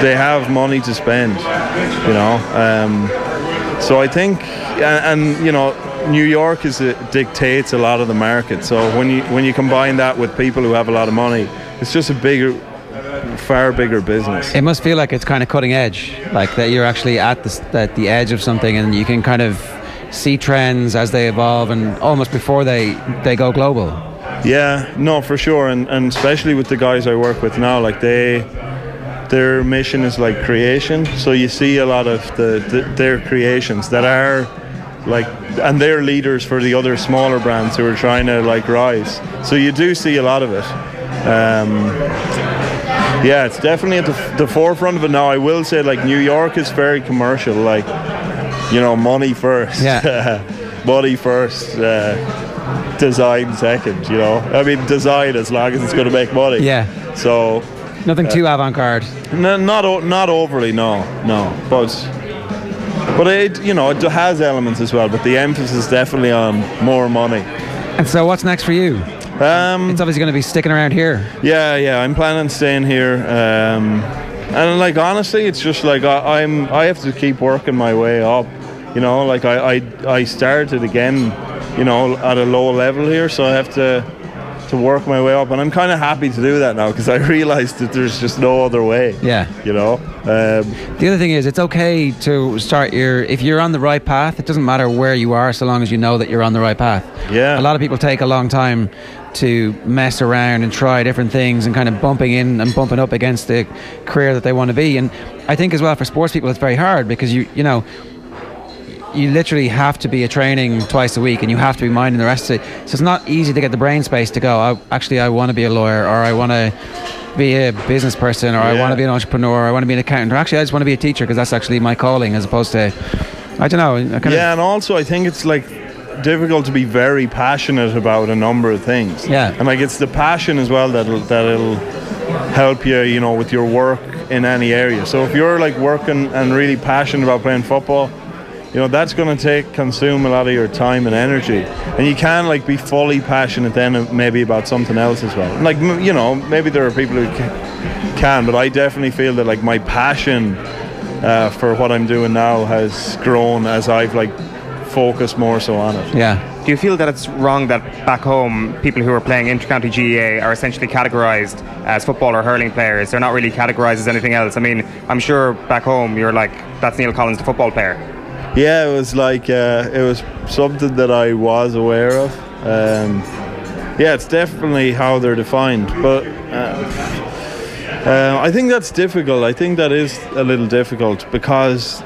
they have money to spend, you know. So I think, and you know, New York dictates a lot of the market. So when you combine that with people who have a lot of money, it's just far bigger business. It must feel like it's kind of cutting edge, like that you're actually at the edge of something, and you can kind of see trends as they evolve, and almost before they go global. Yeah, no, for sure, and especially with the guys I work with now, like their mission is like creation. So you see a lot of their creations that are like, and they're leaders for the other smaller brands who are trying to like rise. So you do see a lot of it. It's definitely at the forefront of it now. I will say, like, New York is very commercial, like, you know, money first. Money first, design second, you know. I mean, design as long as it's going to make money. So nothing too avant-garde. No, not overly, no. But it, you know, it has elements as well. But the emphasis is definitely on more money. And so, what's next for you? It's obviously going to be sticking around here. Yeah, I'm planning on staying here. And like, honestly, it's just like I have to keep working my way up. You know, like I started again, you know, at a low level here, so I have to to work my way up, and I'm kind of happy to do that now because I realised that there's just no other way. Yeah. You know. The other thing is, it's okay to start if you're on the right path. It doesn't matter where you are, so long as you know that you're on the right path. Yeah. A lot of people take a long time to mess around and try different things and kind of bumping in and bumping up against the career that they want to be. And I think as well for sports people, it's very hard because you literally have to be a training twice a week and you have to be minding the rest of it. So it's not easy to get the brain space to go, I want to be a lawyer, or I want to be a business person, or I want to be an entrepreneur, or I want to be an accountant, or actually I just want to be a teacher because that's actually my calling, as opposed to, I don't know. And also I think it's like difficult to be very passionate about a number of things. Yeah. And like it's the passion as well that'll help you, you know, with your work in any area. So if you're like working and really passionate about playing football, you know, that's going to consume a lot of your time and energy, and you can like be fully passionate then maybe about something else as well. Like, you know, maybe there are people who can, but I definitely feel that like my passion for what I'm doing now has grown as I've like focused more so on it. Yeah. Do you feel that it's wrong that back home people who are playing inter-county GAA are essentially categorised as football or hurling players? They're not really categorised as anything else. I mean, I'm sure back home you're like, that's Neil Collins, the football player. Yeah, it was like it was something that I was aware of. Yeah, it's definitely how they're defined, but I think that's difficult. I think that is a little difficult because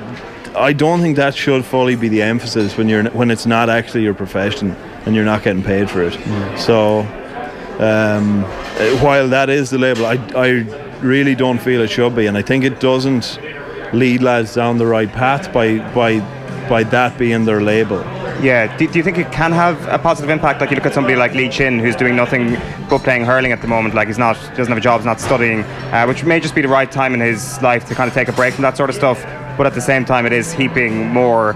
I don't think that should fully be the emphasis when it's not actually your profession and you're not getting paid for it. So while that is the label, I really don't feel it should be, and I think it doesn't lead lads down the right path by that being their label. Yeah, do you think it can have a positive impact? Like you look at somebody like Lee Chin, who's doing nothing but playing hurling at the moment. Like doesn't have a job, he's not studying, which may just be the right time in his life to kind of take a break from that sort of stuff. But at the same time, it is heaping more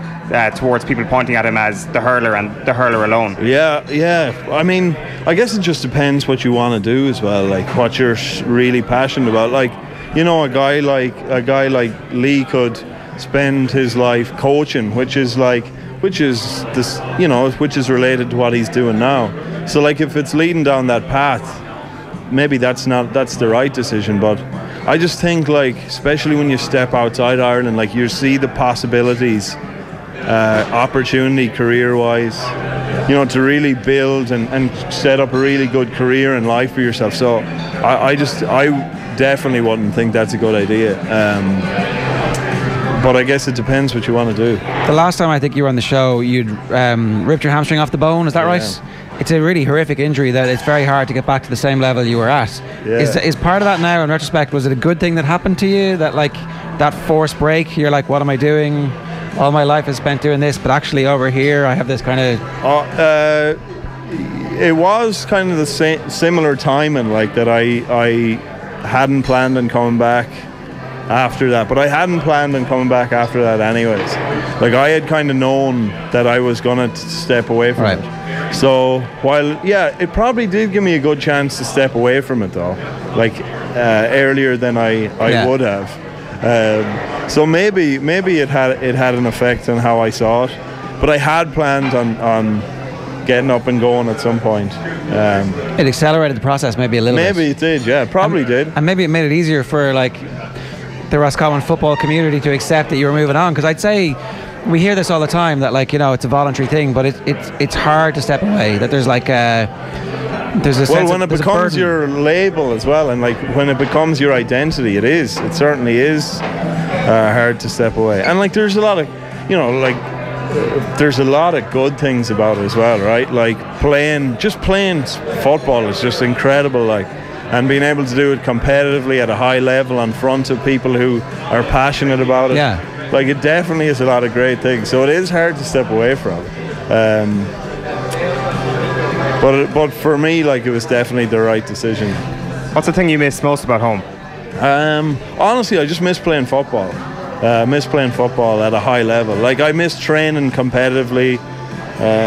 towards people pointing at him as the hurler and the hurler alone. Yeah. I mean, I guess it just depends what you want to do as well. Like what you're really passionate about. Like, you know, a guy like Lee could spend his life coaching, which is this, you know, which is related to what he's doing now. So like if it's leading down that path, maybe that's the right decision. But I just think like, especially when you step outside Ireland, like you see the possibilities, opportunity career-wise, you know, to really build and set up a really good career in life for yourself. So I definitely wouldn't think that's a good idea. But I guess it depends what you want to do. The last time I think you were on the show, you'd ripped your hamstring off the bone, is that right? It's a really horrific injury that it's very hard to get back to the same level you were at. Yeah. Is part of that now, in retrospect, was it a good thing that happened to you? That like that forced break, you're like, what am I doing? All my life is spent doing this, but actually over here I have this kind of... it was kind of the similar timing, like that I hadn't planned on coming back after that, but I hadn't planned on coming back after that anyways. Like I had kind of known that I was gonna step away from it. So while it probably did give me a good chance to step away from it though, like earlier than I would have. So maybe it had an effect on how I saw it, but I had planned on getting up and going at some point. It accelerated the process maybe a little bit. Maybe it did, yeah, probably did. And maybe it made it easier for like the Roscommon football community to accept that you were moving on, because I'd say we hear this all the time that, like, you know, it's a voluntary thing, but it's hard to step away, that there's like there's a sense when it becomes your label as well, and like when it becomes your identity, it certainly is hard to step away. And like there's a lot of, you know, like there's a lot of good things about it as well, right? Like playing football is just incredible, like, and being able to do it competitively at a high level in front of people who are passionate about it. Yeah. Like it definitely is a lot of great things. So it is hard to step away from. But for me, like, it was definitely the right decision. What's the thing you miss most about home? Honestly, I just miss playing football. Miss playing football at a high level. Like I miss training competitively,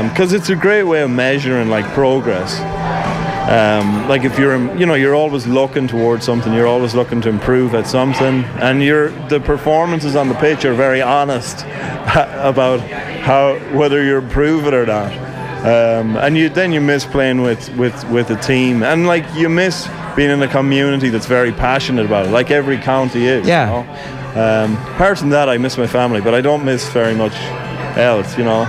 because it's a great way of measuring like progress. Like if you're always looking towards something, you're always looking to improve at something, and the performances on the pitch are very honest about whether you're improving or not. and you miss playing with a team, and like you miss being in a community that's very passionate about it, like every county is. Yeah. You know? Apart from that, I miss my family, but I don't miss very much else. You know.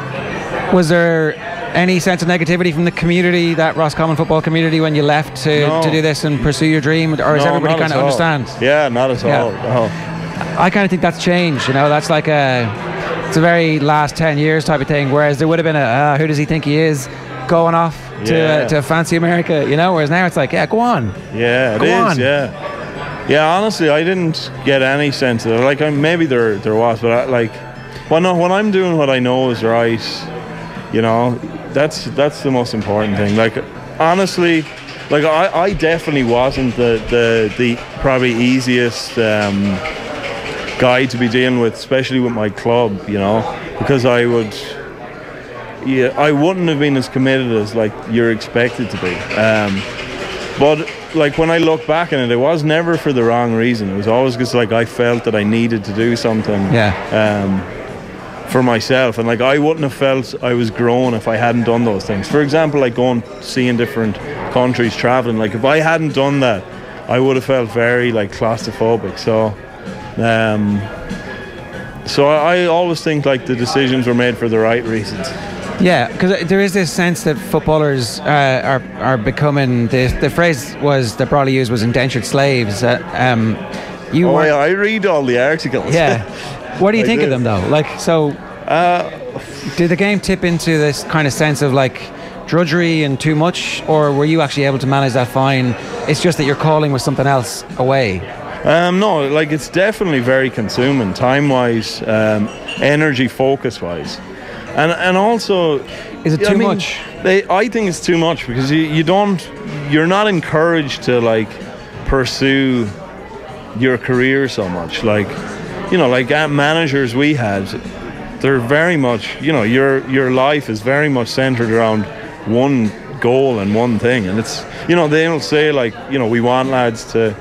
Was there any sense of negativity from the community, that Roscommon football community, when you left to do this and pursue your dream, or does everybody kind of understand? Yeah, not at all. No. I kind of think that's changed. You know, that's like it's a very last 10 years type of thing. Whereas there would have been who does he think he is, going off to fancy America? You know, whereas now it's like, yeah, go on. Yeah, it is. Yeah. Honestly, I didn't get any sense of it. Like maybe there was, but when I'm doing what I know is right, you know, that's the most important thing. Like honestly, like I definitely wasn't the probably easiest guy to be dealing with, especially with my club, you know, because I wouldn't have been as committed as like you're expected to be. But like when I look back on it, it was never for the wrong reason. It was always because like I felt that I needed to do something. For myself, and like I wouldn't have felt I was grown if I hadn't done those things. For example, like going seeing different countries, traveling, like if I hadn't done that, I would have felt very like claustrophobic. So I always think like the decisions were made for the right reasons. Yeah, because there is this sense that footballers are becoming, the phrase was that Brawley used was indentured slaves. I read all the articles. Yeah. What do you think of them though? Like, so did the game tip into this kind of sense of like drudgery and too much, or were you actually able to manage that fine? It's just that your calling was something else away. No, like it's definitely very consuming, time-wise, energy focus-wise, and also, is it too much? I think it's too much because you're not encouraged to like pursue your career so much, like. You know, like managers we had, they're very much, you know, your life is very much centered around one goal and one thing. And it's, you know, they'll say like, you know, we want lads to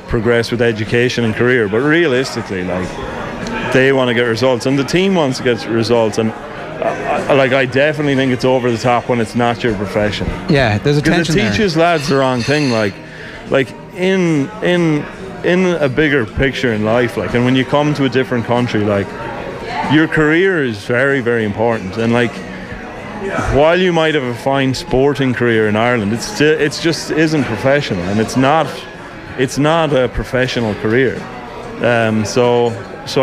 progress with education and career, but realistically, like, they want to get results and the team wants to get results. And I definitely think it's over the top when it's not your profession. Yeah, there's a tension there. Because it teaches lads the wrong thing, like in a bigger picture in life, like, and when you come to a different country, like, your career is very, very important. And like, while you might have a fine sporting career in Ireland, it's just isn't professional, and it's not a professional career. So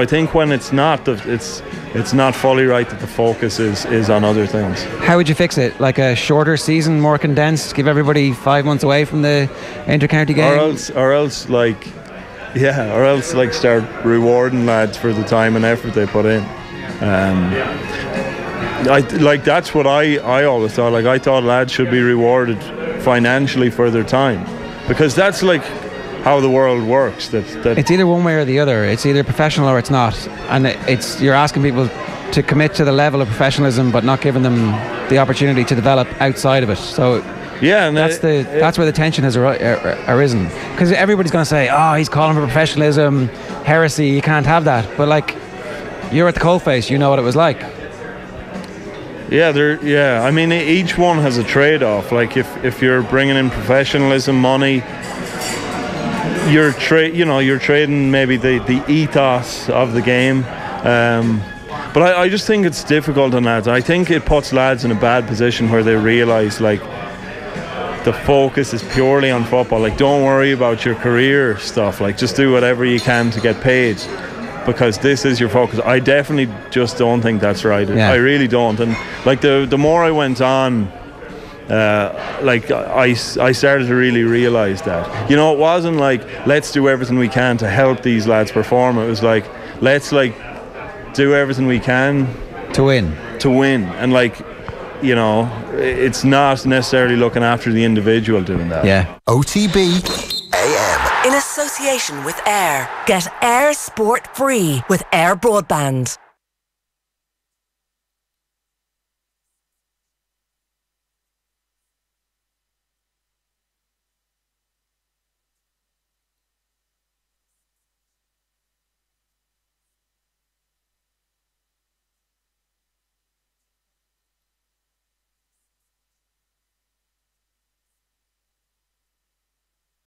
I think when it's not fully right, that the focus is on other things. How would you fix it? Like a shorter season, more condensed, give everybody 5 months away from the inter-county game? Or else start rewarding lads for the time and effort they put in. That's what I always thought. Like, I thought lads should be rewarded financially for their time, because that's like how the world works. That it's either one way or the other. It's either professional or it's not, and you're asking people to commit to the level of professionalism, but not giving them the opportunity to develop outside of it. So. Yeah, and that's where the tension has arisen, because everybody's going to say, "Oh, he's calling for professionalism, heresy. You can't have that." But like, you're at the coalface. You know what it was like. Yeah, I mean, each one has a trade-off. Like, if you're bringing in professionalism, money, you're trading maybe the ethos of the game. But I just think it's difficult on lads. I think it puts lads in a bad position where they realise like. The focus is purely on football. Like, don't worry about your career stuff. Like, just do whatever you can to get paid, because this is your focus. I definitely just don't think that's right. Yeah. I really don't. And like the more I went on, like I started to really realise that. You know, it wasn't like let's do everything we can to help these lads perform. It was like let's like do everything we can to win. And like. You know, it's not necessarily looking after the individual doing that. Yeah. OTB AM. In association with Air. Get Air Sport free with Air Broadband.